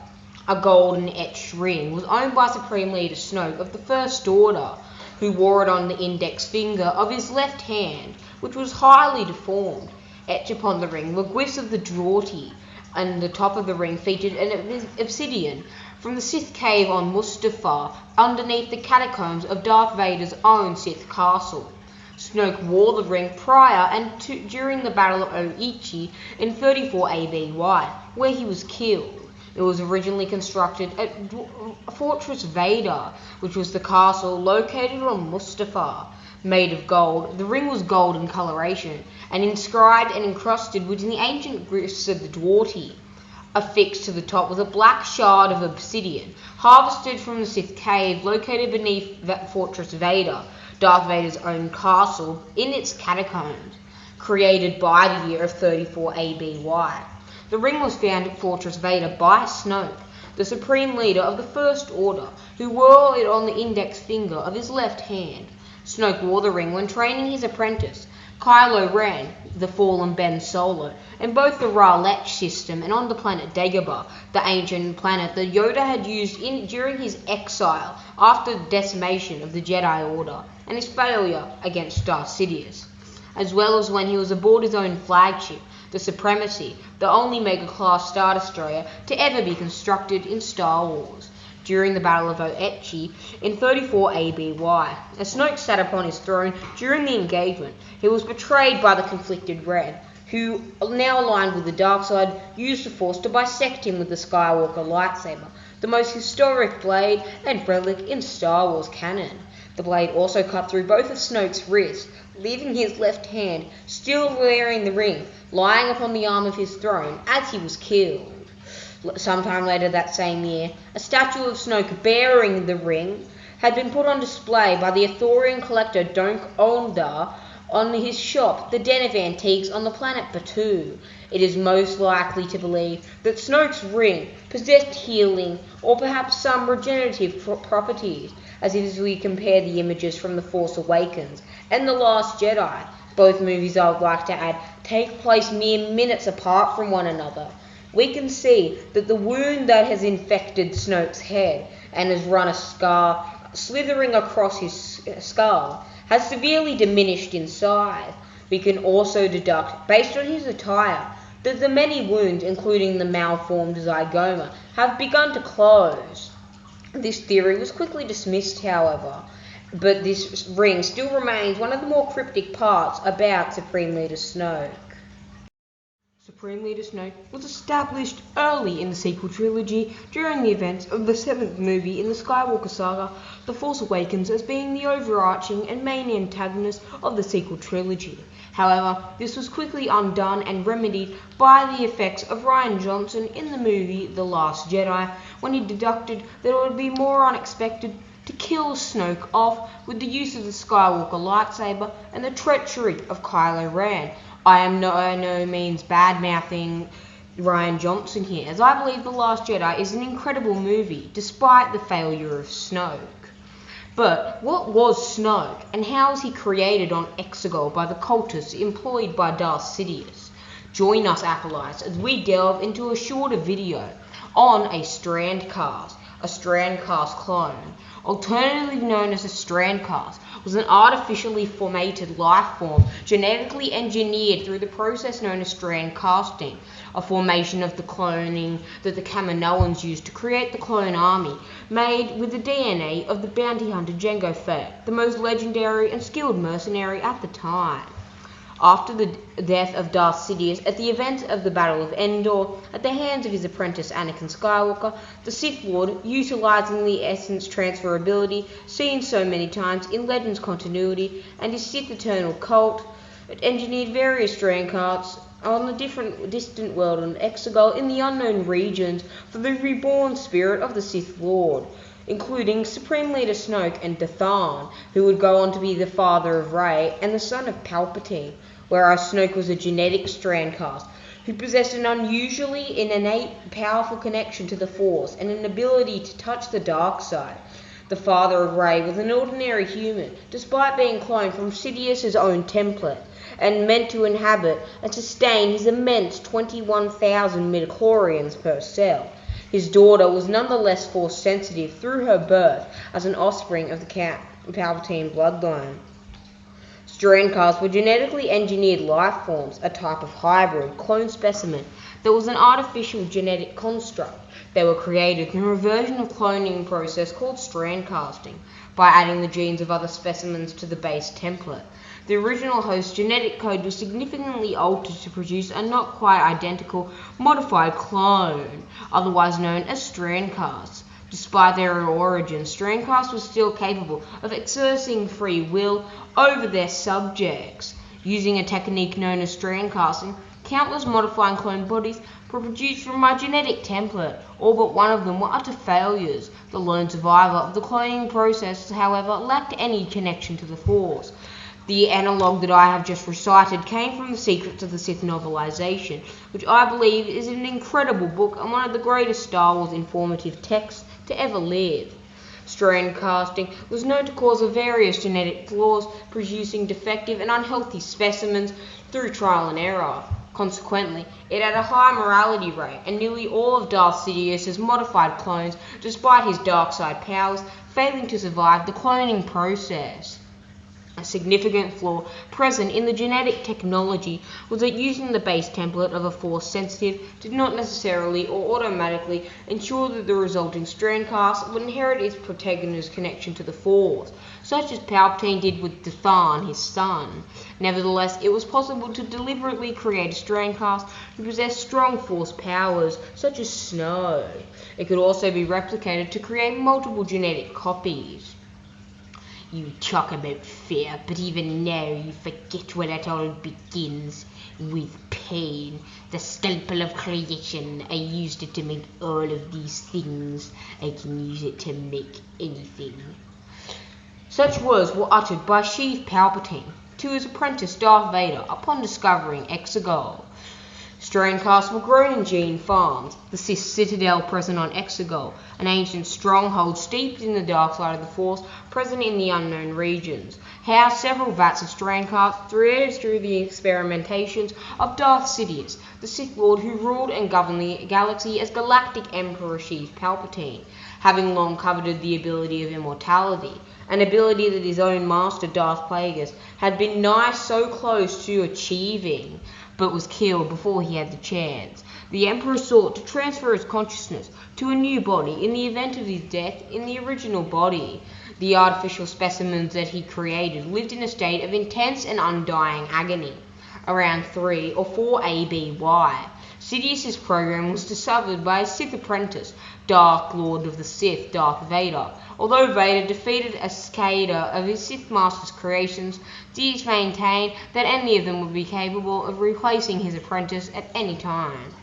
A: A golden etched ring was owned by Supreme Leader Snoke of the First Order, who wore it on the index finger of his left hand, which was highly deformed. Etched upon the ring were glyphs of the Draughty, and the top of the ring featured an obsidian from the Sith cave on Mustafar, underneath the catacombs of Darth Vader's own Sith castle. Snoke wore the ring prior and during the Battle of Oichi in 34 ABY, where he was killed. It was originally constructed at Fortress Vader, which was the castle located on Mustafar. Made of gold, the ring was gold in coloration, and inscribed and encrusted with the ancient glyphs of the Draughty. Affixed to the top was a black shard of obsidian, harvested from the Sith cave located beneath Fortress Vader, Darth Vader's own castle, in its catacombs, created by the year of 34 ABY. The ring was found at Fortress Vader by Snoke, the Supreme Leader of the First Order, who wore it on the index finger of his left hand. Snoke wore the ring when training his apprentice, Kylo Ren, the fallen Ben Solo, in both the Ra'Lech system and on the planet Dagobah, the ancient planet that Yoda had used during his exile after the decimation of the Jedi Order and his failure against Darth Sidious, as well as when he was aboard his own flagship, the Supremacy, the only Mega-class Star Destroyer to ever be constructed in Star Wars. During the Battle of Oichi in 34 ABY, as Snoke sat upon his throne during the engagement, he was betrayed by the conflicted Red, who, now aligned with the dark side, used the Force to bisect him with the Skywalker lightsaber, the most historic blade and relic in Star Wars canon. The blade also cut through both of Snoke's wrists, leaving his left hand, still wearing the ring, lying upon the arm of his throne as he was killed. Sometime later that same year, a statue of Snoke bearing the ring had been put on display by the Ithorian collector Donk Ondar on his shop, the Den of Antiques on the planet Batuu. It is most likely to believe that Snoke's ring possessed healing or perhaps some regenerative properties, as we compare the images from The Force Awakens and The Last Jedi. Both movies, I would like to add, take place mere minutes apart from one another, we can see that the wound that has infected Snoke's head and has run a scar slithering across his skull has severely diminished in size. We can also deduct, based on his attire, that the many wounds, including the malformed zygoma, have begun to close. This theory was quickly dismissed, however, but this ring still remains one of the more cryptic parts about Supreme Leader Snoke. Supreme Leader Snoke was established early in the sequel trilogy during the events of the 7th movie in the Skywalker saga, The Force Awakens, as being the overarching and main antagonist of the sequel trilogy. However, this was quickly undone and remedied by the effects of Rian Johnson in the movie The Last Jedi, when he deduced that it would be more unexpected to kill Snoke off with the use of the Skywalker lightsaber and the treachery of Kylo Ren. I am no means bad-mouthing Rian Johnson here, as I believe The Last Jedi is an incredible movie, despite the failure of Snoke. But what was Snoke, and how was he created on Exegol by the cultists employed by Darth Sidious? Join us, Acolytes, as we delve into a shorter video on a Strandcast clone. Alternatively known as a Strandcast, was an artificially formatted life form genetically engineered through the process known as strand casting, a formation of the cloning that the Kaminoans used to create the clone army, made with the DNA of the bounty hunter Jango Fett, the most legendary and skilled mercenary at the time. After the death of Darth Sidious at the event of the Battle of Endor at the hands of his apprentice Anakin Skywalker, the Sith Lord, utilizing the essence transferability seen so many times in Legends continuity and his Sith Eternal cult, engineered various strand carts on a distant world on Exegol in the unknown regions for the reborn spirit of the Sith Lord, including Supreme Leader Snoke and Dathan, who would go on to be the father of Rey and the son of Palpatine, whereas Snoke was a genetic strandcast who possessed an unusually and innate powerful connection to the Force and an ability to touch the dark side. The father of Rey was an ordinary human, despite being cloned from Sidious's own template, and meant to inhabit and sustain his immense 21,000 midichlorians per cell. His daughter was nonetheless Force-sensitive through her birth as an offspring of the Palpatine bloodline. Strandcasts were genetically engineered life forms, a type of hybrid clone specimen that was an artificial genetic construct. They were created through a version of cloning process called strand casting, by adding the genes of other specimens to the base template. The original host's genetic code was significantly altered to produce a not quite identical modified clone, otherwise known as strandcasts. Despite their origins, strandcasts were still capable of exerting free will over their subjects. Using a technique known as strand casting, countless modifying clone bodies were produced from my genetic template. All but one of them were utter failures. The lone survivor of the cloning process, however, lacked any connection to the Force. The analogue that I have just recited came from The Secrets of the Sith novelization, which I believe is an incredible book and one of the greatest Star Wars informative texts to ever live. Strand casting was known to cause various genetic flaws, producing defective and unhealthy specimens through trial and error. Consequently, it had a high mortality rate, and nearly all of Darth Sidious's modified clones, despite his dark side powers, failing to survive the cloning process. A significant flaw present in the genetic technology was that using the base template of a Force-sensitive did not necessarily or automatically ensure that the resulting strandcast would inherit its protagonist's connection to the Force, such as Palpatine did with Dathan, his son. Nevertheless, it was possible to deliberately create a strandcast who possessed strong Force powers, such as Snoke. It could also be replicated to create multiple genetic copies. You talk about fear, but even now you forget where it all begins. With pain, the scalpel of creation. I used it to make all of these things. I can use it to make anything. Such words were uttered by Sheev Palpatine to his apprentice Darth Vader upon discovering Exegol. Strandcasts were grown in Gene Farms, the Sith Citadel present on Exegol, an ancient stronghold steeped in the dark side of the Force, present in the unknown regions. Housed several vats of Strandcasts created through the experimentations of Darth Sidious, the Sith Lord who ruled and governed the galaxy as Galactic Emperor Sheev Palpatine, having long coveted the ability of immortality, an ability that his own master Darth Plagueis had been nigh so close to achieving, but was killed before he had the chance. The Emperor sought to transfer his consciousness to a new body in the event of his death in the original body. The artificial specimens that he created lived in a state of intense and undying agony. Around 3 or 4 ABY, Sidious's program was discovered by his Sith apprentice, Dark Lord of the Sith, Darth Vader. Although Vader defeated a cicada of his Sith Master's creations, Sidious maintained that any of them would be capable of replacing his apprentice at any time.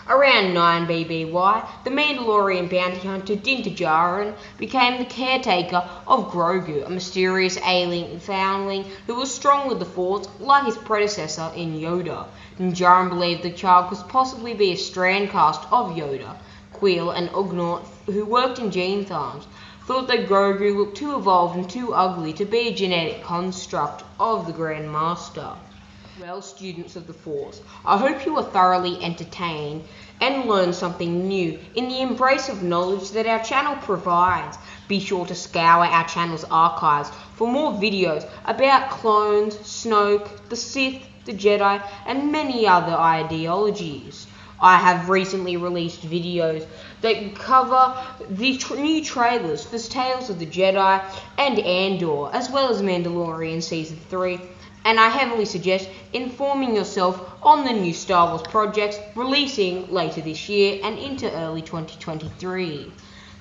A: Around 9 BBY, the Mandalorian bounty hunter Din Djarin became the caretaker of Grogu, a mysterious alien foundling who was strong with the Force, like his predecessor in Yoda. Djarin believed the child could possibly be a strandcast of Yoda. Quill and Ugnaught, who worked in Gene Farms, thought that Grogu looked too evolved and too ugly to be a genetic construct of the Grand Master. Well, students of the Force, I hope you are thoroughly entertained and learn something new in the embrace of knowledge that our channel provides. Be sure to scour our channel's archives for more videos about clones, Snoke, the Sith, the Jedi, and many other ideologies. I have recently released videos that cover the new trailers for Tales of the Jedi and Andor, as well as Mandalorian Season 3, and I heavily suggest informing yourself on the new Star Wars projects releasing later this year and into early 2023.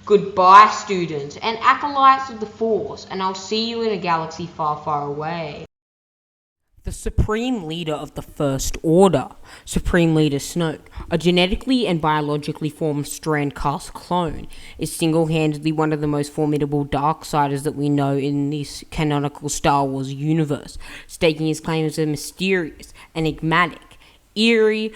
A: Goodbye, students and acolytes of the Force, and I'll see you in a galaxy far, far away. The Supreme Leader of the First Order, Supreme Leader Snoke, a genetically and biologically formed Strandcast clone, is single-handedly one of the most formidable Darksiders that we know in this canonical Star Wars universe, staking his claim as a mysterious, enigmatic, eerie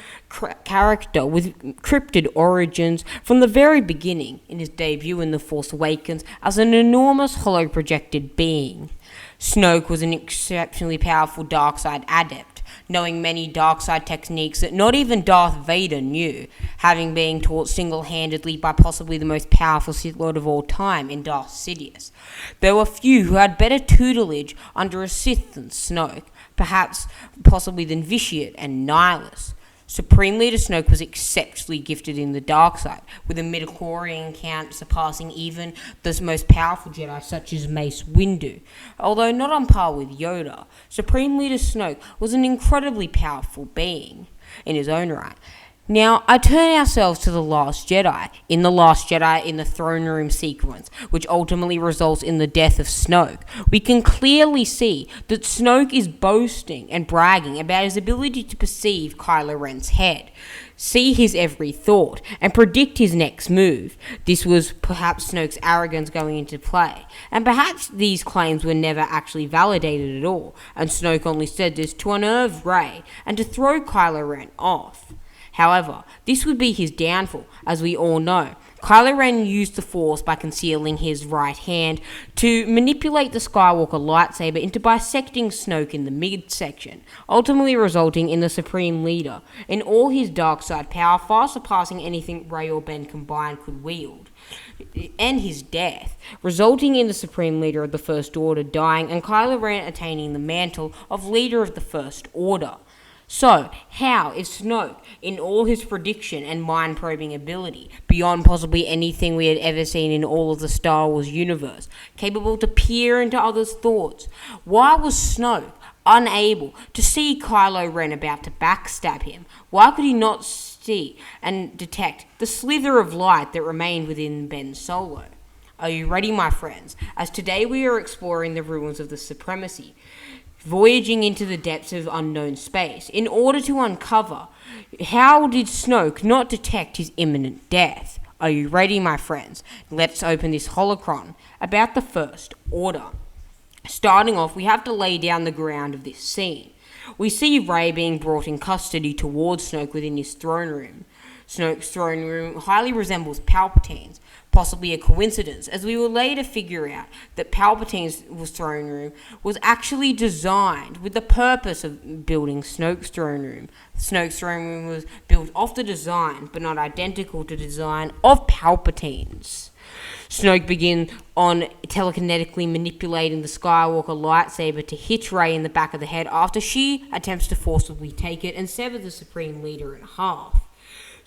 A: character with cryptid origins from the very beginning in his debut in The Force Awakens as an enormous holo-projected being. Snoke was an exceptionally powerful Darkseid adept, knowing many Darkseid techniques that not even Darth Vader knew, having been taught single-handedly by possibly the most powerful Sith Lord of all time in Darth Sidious. There were few who had better tutelage under a Sith than Snoke, perhaps possibly than Vitiate and Nihilus. Supreme Leader Snoke was exceptionally gifted in the dark side, with a midichlorian count surpassing even the most powerful Jedi such as Mace Windu. Although not on par with Yoda, Supreme Leader Snoke was an incredibly powerful being in his own right. Now, I turn ourselves to The Last Jedi. In The Last Jedi, in the throne room sequence, which ultimately results in the death of Snoke, we can clearly see that Snoke is boasting and bragging about his ability to perceive Kylo Ren's head, see his every thought, and predict his next move. This was perhaps Snoke's arrogance going into play, and perhaps these claims were never actually validated at all, and Snoke only said this to unnerve Rey and to throw Kylo Ren off. However, this would be his downfall, as we all know. Kylo Ren used the Force by concealing his right hand to manipulate the Skywalker lightsaber into bisecting Snoke in the midsection, ultimately resulting in the Supreme Leader in all his dark side power far surpassing anything Rey or Ben combined could wield, and his death, resulting in the Supreme Leader of the First Order dying and Kylo Ren attaining the mantle of Leader of the First Order. So, how is Snoke, in all his prediction and mind-probing ability, beyond possibly anything we had ever seen in all of the Star Wars universe, capable to peer into others' thoughts? Why was Snoke unable to see Kylo Ren about to backstab him? Why could he not see and detect the slither of light that remained within Ben Solo? Are you ready, my friends? As today we are exploring the ruins of the Supremacy, voyaging into the depths of unknown space, in order to uncover how did Snoke not detect his imminent death. Are you ready, my friends? Let's open this holocron about the First Order. Starting off, we have to lay down the ground of this scene. We see Rey being brought in custody towards Snoke within his throne room. Snoke's throne room highly resembles Palpatine's, possibly a coincidence, as we will later figure out that Palpatine's throne room was actually designed with the purpose of building Snoke's throne room. Snoke's throne room was built off the design, but not identical to the design of Palpatine's. Snoke begins on telekinetically manipulating the Skywalker lightsaber to hit Rey in the back of the head after she attempts to forcibly take it and sever the Supreme Leader in half.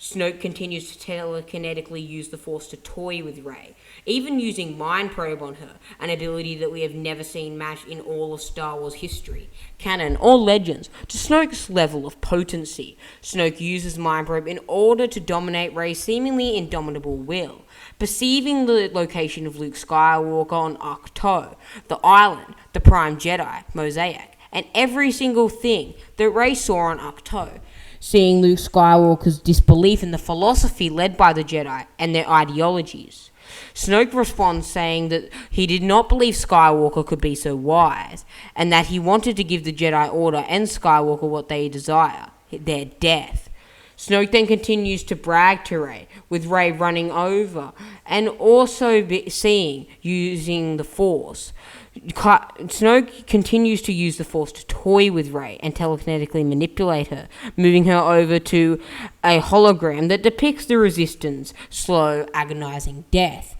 A: Snoke continues to telekinetically use the Force to toy with Rey, even using Mind Probe on her, an ability that we have never seen matched in all of Star Wars history, canon or legends, to Snoke's level of potency. Snoke uses Mind Probe in order to dominate Rey's seemingly indomitable will, perceiving the location of Luke Skywalker on Ahch-To, the island, the Prime Jedi, Mosaic, and every single thing that Rey saw on Ahch-To. Seeing Luke Skywalker's disbelief in the philosophy led by the Jedi and their ideologies. Snoke responds saying that he did not believe Skywalker could be so wise, and that he wanted to give the Jedi Order and Skywalker what they desire, their death. Snoke then continues to brag to Rey, with Rey running over, and also seeing using the Force. Snoke continues to use the Force to toy with Rey and telekinetically manipulate her, moving her over to a hologram that depicts the Resistance' slow, agonizing death,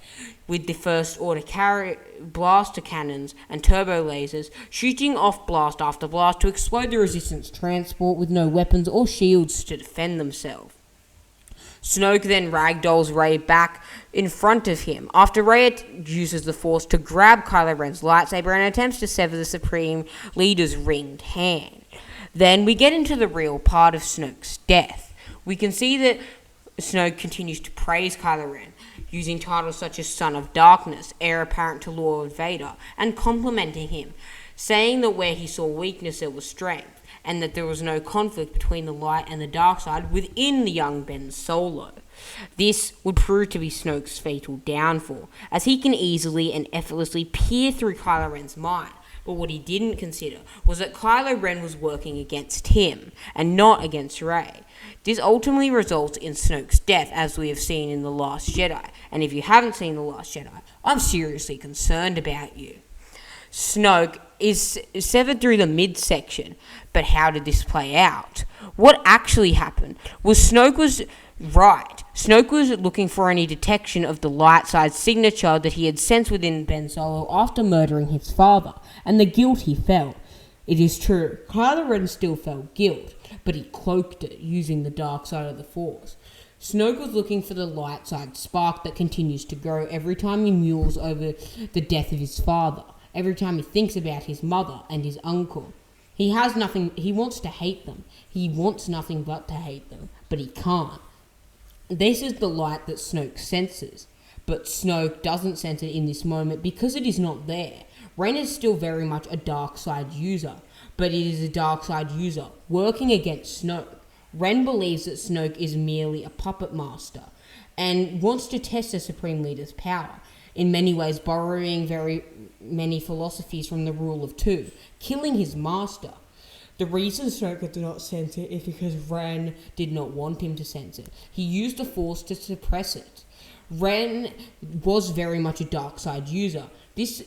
A: with the First Order blaster cannons and turbo lasers shooting off blast after blast to explode the Resistance transport with no weapons or shields to defend themselves. Snoke then ragdolls Rey back in front of him after Rey uses the Force to grab Kylo Ren's lightsaber and attempts to sever the Supreme Leader's ringed hand. Then we get into the real part of Snoke's death. We can see that Snoke continues to praise Kylo Ren, using titles such as Son of Darkness, heir apparent to Lord Vader, and complimenting him, saying that where he saw weakness there was strength, and that there was no conflict between the light and the dark side within the young Ben Solo. This would prove to be Snoke's fatal downfall, as he can easily and effortlessly peer through Kylo Ren's mind. But what he didn't consider was that Kylo Ren was working against him, and not against Rey. This ultimately results in Snoke's death, as we have seen in The Last Jedi. And if you haven't seen The Last Jedi, I'm seriously concerned about you. Snoke is severed through the midsection, but how did this play out? What actually happened was Snoke was right. Snoke was looking for any detection of the light side signature that he had sensed within Ben Solo after murdering his father, and the guilt he felt. It is true, Kylo Ren still felt guilt, but he cloaked it using the dark side of the Force. Snoke was looking for the light side spark that continues to grow every time he mules over the death of his father, every time he thinks about his mother and his uncle. He has nothing, he wants to hate them. He wants nothing but to hate them, but he can't. This is the light that Snoke senses, but Snoke doesn't sense it in this moment because it is not there. Ren is still very much a dark side user, but it is a dark side user working against Snoke. Ren believes that Snoke is merely a puppet master and wants to test the Supreme Leader's power, in many ways borrowing very many philosophies from the Rule of Two, killing his master. The reason Snoke did not sense it is because Ren did not want him to sense it. He used the Force to suppress it. Ren was very much a dark side user.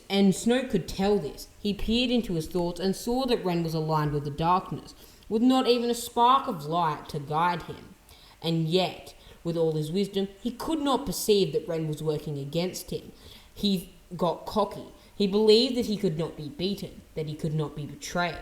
A: And Snoke could tell this. He peered into his thoughts and saw that Ren was aligned with the darkness, with not even a spark of light to guide him. And yet, with all his wisdom, he could not perceive that Ren was working against him. He got cocky. He believed that he could not be beaten, that he could not be betrayed.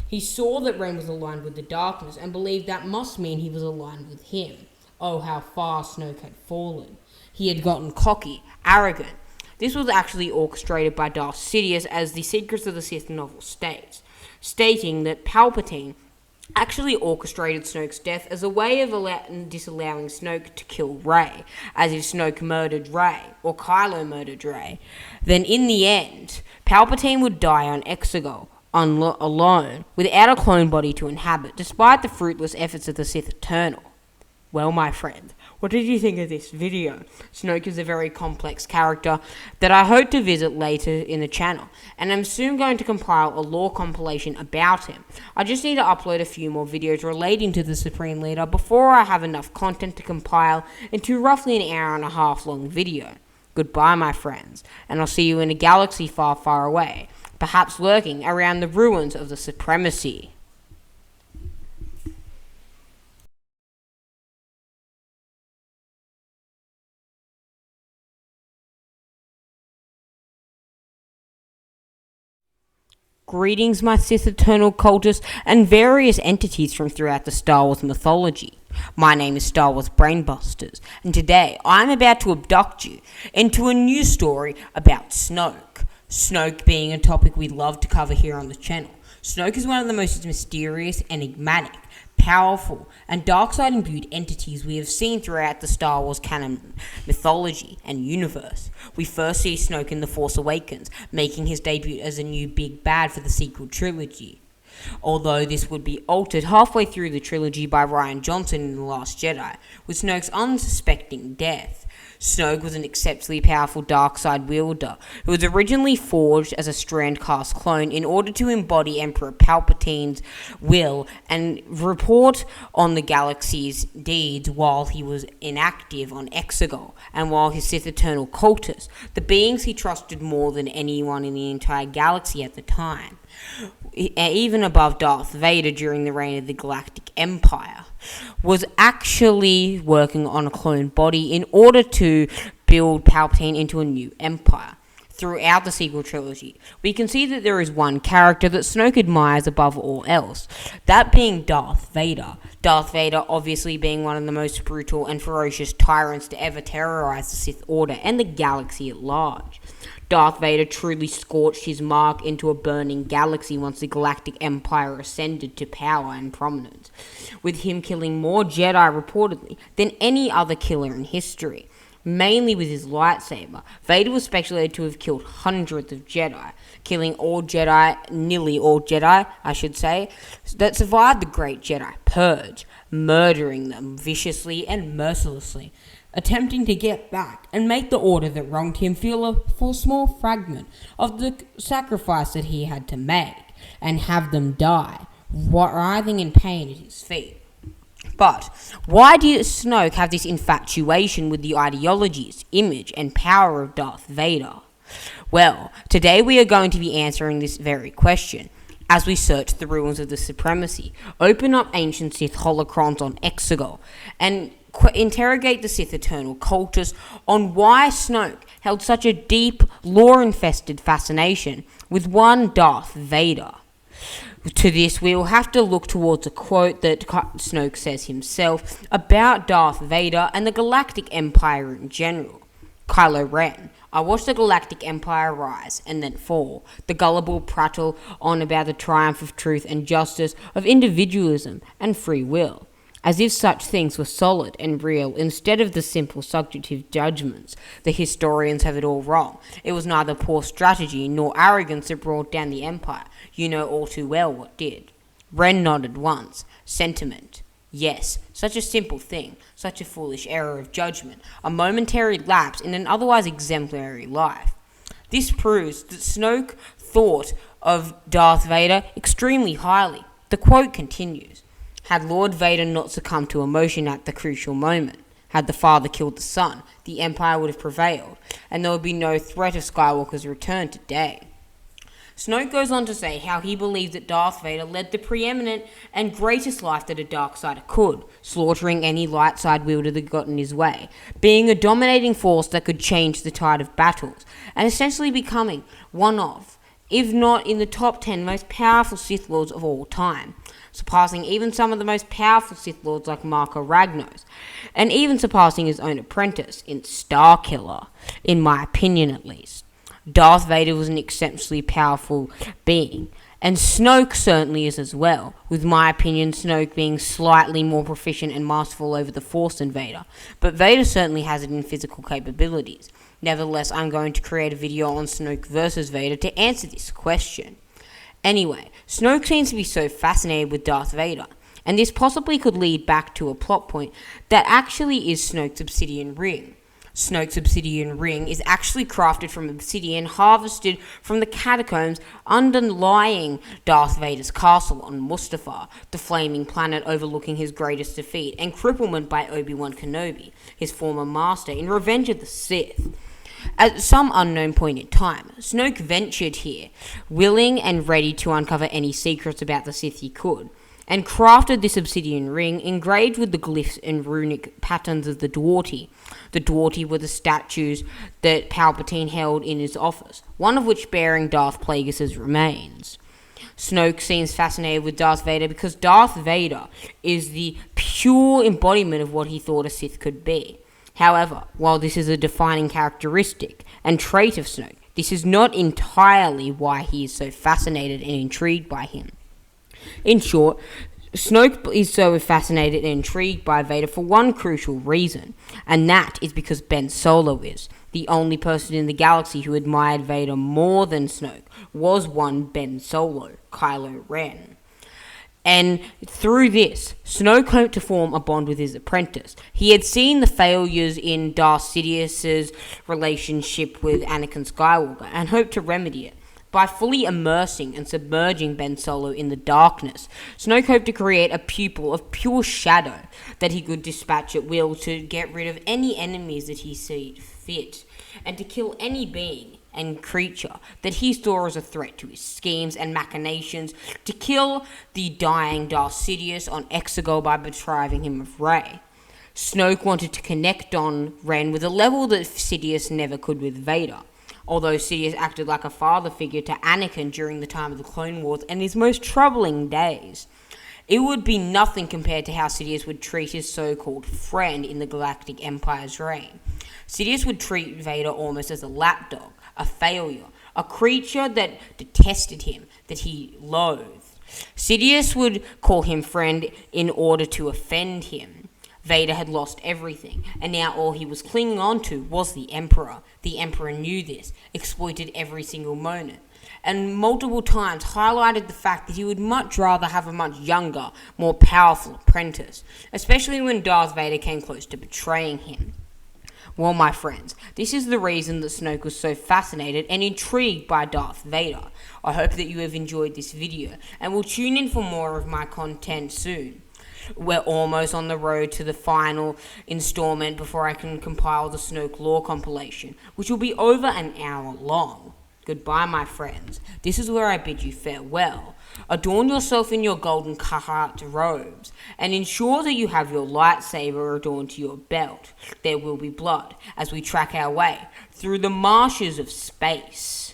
A: He saw that Ren was aligned with the darkness and believed that must mean he was aligned with him. Oh, how far Snoke had fallen. He had gotten cocky, arrogant. This was actually orchestrated by Darth Sidious, as the Secrets of the Sith novel states, stating that Palpatine actually orchestrated Snoke's death as a way of disallowing Snoke to kill Rey, as if Snoke murdered Rey, or Kylo murdered Rey. Then in the end, Palpatine would die on Exegol, alone, without a clone body to inhabit, despite the fruitless efforts of the Sith Eternal. Well, my friend, what did you think of this video? Snoke is a very complex character that I hope to visit later in the channel, and I'm soon going to compile a lore compilation about him. I just need to upload a few more videos relating to the Supreme Leader before I have enough content to compile into roughly an hour and a half long video. Goodbye, my friends, and I'll see you in a galaxy far, far away, perhaps lurking around the ruins of the Supremacy. Greetings, my Sith Eternal cultists and various entities from throughout the Star Wars mythology. My name is Star Wars Brainbusters, and today I'm about to abduct you into a new story about Snoke. Snoke being a topic we love to cover here on the channel. Snoke is one of the most mysterious, enigmatic, powerful, and dark-side imbued entities we have seen throughout the Star Wars canon mythology and universe. We first see Snoke in The Force Awakens, making his debut as a new big bad for the sequel trilogy. Although this would be altered halfway through the trilogy by Rian Johnson in The Last Jedi, with Snoke's unsuspecting death. Snoke was an exceptionally powerful dark side wielder who was originally forged as a Strandcast clone in order to embody Emperor Palpatine's will and report on the galaxy's deeds while he was inactive on Exegol and while his Sith Eternal cultists, the beings he trusted more than anyone in the entire galaxy at the time, even above Darth Vader during the reign of the Galactic Empire, was actually working on a clone body in order to build Palpatine into a new empire. Throughout the sequel trilogy, we can see that there is one character that Snoke admires above all else, that being Darth Vader. Darth Vader obviously being one of the most brutal and ferocious tyrants to ever terrorize the Sith Order and the galaxy at large. Darth Vader truly scorched his mark into a burning galaxy once the Galactic Empire ascended to power and prominence, with him killing more Jedi reportedly than any other killer in history. Mainly with his lightsaber, Vader was speculated to have killed hundreds of Jedi, killing nearly all Jedi, I should say, that survived the Great Jedi Purge, murdering them viciously and mercilessly, attempting to get back and make the Order that wronged him feel a small fragment of the sacrifice that he had to make, and have them die, writhing in pain at his feet. But why did Snoke have this infatuation with the ideologies, image, and power of Darth Vader? Well, today we are going to be answering this very question as we search the ruins of the Supremacy, open up ancient Sith holocrons on Exegol, and interrogate the Sith Eternal cultists on why Snoke held such a deep, lore-infested fascination with one Darth Vader. To this, we will have to look towards a quote that Snoke says himself about Darth Vader and the Galactic Empire in general. Kylo Ren, I watched the Galactic Empire rise and then fall. The gullible prattle on about the triumph of truth and justice, of individualism and free will, as if such things were solid and real instead of the simple subjective judgments. The historians have it all wrong. It was neither poor strategy nor arrogance that brought down the Empire. You know all too well what did. Ren nodded once. Sentiment. Yes, such a simple thing, such a foolish error of judgment, a momentary lapse in an otherwise exemplary life. This proves that Snoke thought of Darth Vader extremely highly. The quote continues, "Had Lord Vader not succumbed to emotion at the crucial moment, had the father killed the son, the Empire would have prevailed, and there would be no threat of Skywalker's return today." Snoke goes on to say how he believed that Darth Vader led the preeminent and greatest life that a Darksider could, slaughtering any light side wielder that got in his way, being a dominating force that could change the tide of battles, and essentially becoming one of, if not in the top 10 most powerful Sith Lords of all time, surpassing even some of the most powerful Sith Lords like Marka Ragnos, and even surpassing his own apprentice in Starkiller, in my opinion at least. Darth Vader was an exceptionally powerful being, and Snoke certainly is as well, with my opinion Snoke being slightly more proficient and masterful over the Force than Vader, but Vader certainly has it in physical capabilities. Nevertheless, I'm going to create a video on Snoke versus Vader to answer this question. Anyway, Snoke seems to be so fascinated with Darth Vader. and this possibly could lead back to a plot point that actually is Snoke's obsidian ring. Snoke's obsidian ring is actually crafted from obsidian harvested from the catacombs underlying Darth Vader's castle on Mustafar, the flaming planet overlooking his greatest defeat and cripplement by Obi-Wan Kenobi, his former master, in Revenge of the Sith. At some unknown point in time, Snoke ventured here, willing and ready to uncover any secrets about the Sith he could, and crafted this obsidian ring engraved with the glyphs and runic patterns of the Dwarti. The Dwarti were the statues that Palpatine held in his office, one of which bearing Darth Plagueis' remains. Snoke seems fascinated with Darth Vader because Darth Vader is the pure embodiment of what he thought a Sith could be. However, while this is a defining characteristic and trait of Snoke, this is not entirely why he is so fascinated and intrigued by him. In short, Snoke is so fascinated and intrigued by Vader for one crucial reason, and that is because Ben Solo is. The only person in the galaxy who admired Vader more than Snoke was one Ben Solo, Kylo Ren. And through this, Snoke hoped to form a bond with his apprentice. He had seen the failures in Darth Sidious's relationship with Anakin Skywalker and hoped to remedy it. By fully immersing and submerging Ben Solo in the darkness, Snoke hoped to create a pupil of pure shadow that he could dispatch at will to get rid of any enemies that he see fit, and to kill any being and creature that he saw as a threat to his schemes and machinations, to kill the dying Darth Sidious on Exegol by depriving him of Rey. Snoke wanted to connect on Ren with a level that Sidious never could with Vader. Although Sidious acted like a father figure to Anakin during the time of the Clone Wars and his most troubling days, it would be nothing compared to how Sidious would treat his so-called friend in the Galactic Empire's reign. Sidious would treat Vader almost as a lapdog, a failure, a creature that detested him, that he loathed. Sidious would call him friend in order to offend him. Vader had lost everything, and now all he was clinging on to was the Emperor. The Emperor knew this, exploited every single moment, and multiple times highlighted the fact that he would much rather have a much younger, more powerful apprentice, especially when Darth Vader came close to betraying him. Well, my friends, this is the reason that Snoke was so fascinated and intrigued by Darth Vader. I hope that you have enjoyed this video, and will tune in for more of my content soon. We're almost on the road to the final installment before I can compile the Snoke lore compilation, which will be over an hour long. Goodbye, my friends. This is where I bid you farewell. Adorn yourself in your golden Kahat robes, and ensure that you have your lightsaber adorned to your belt. There will be blood as we track our way through the marshes of space.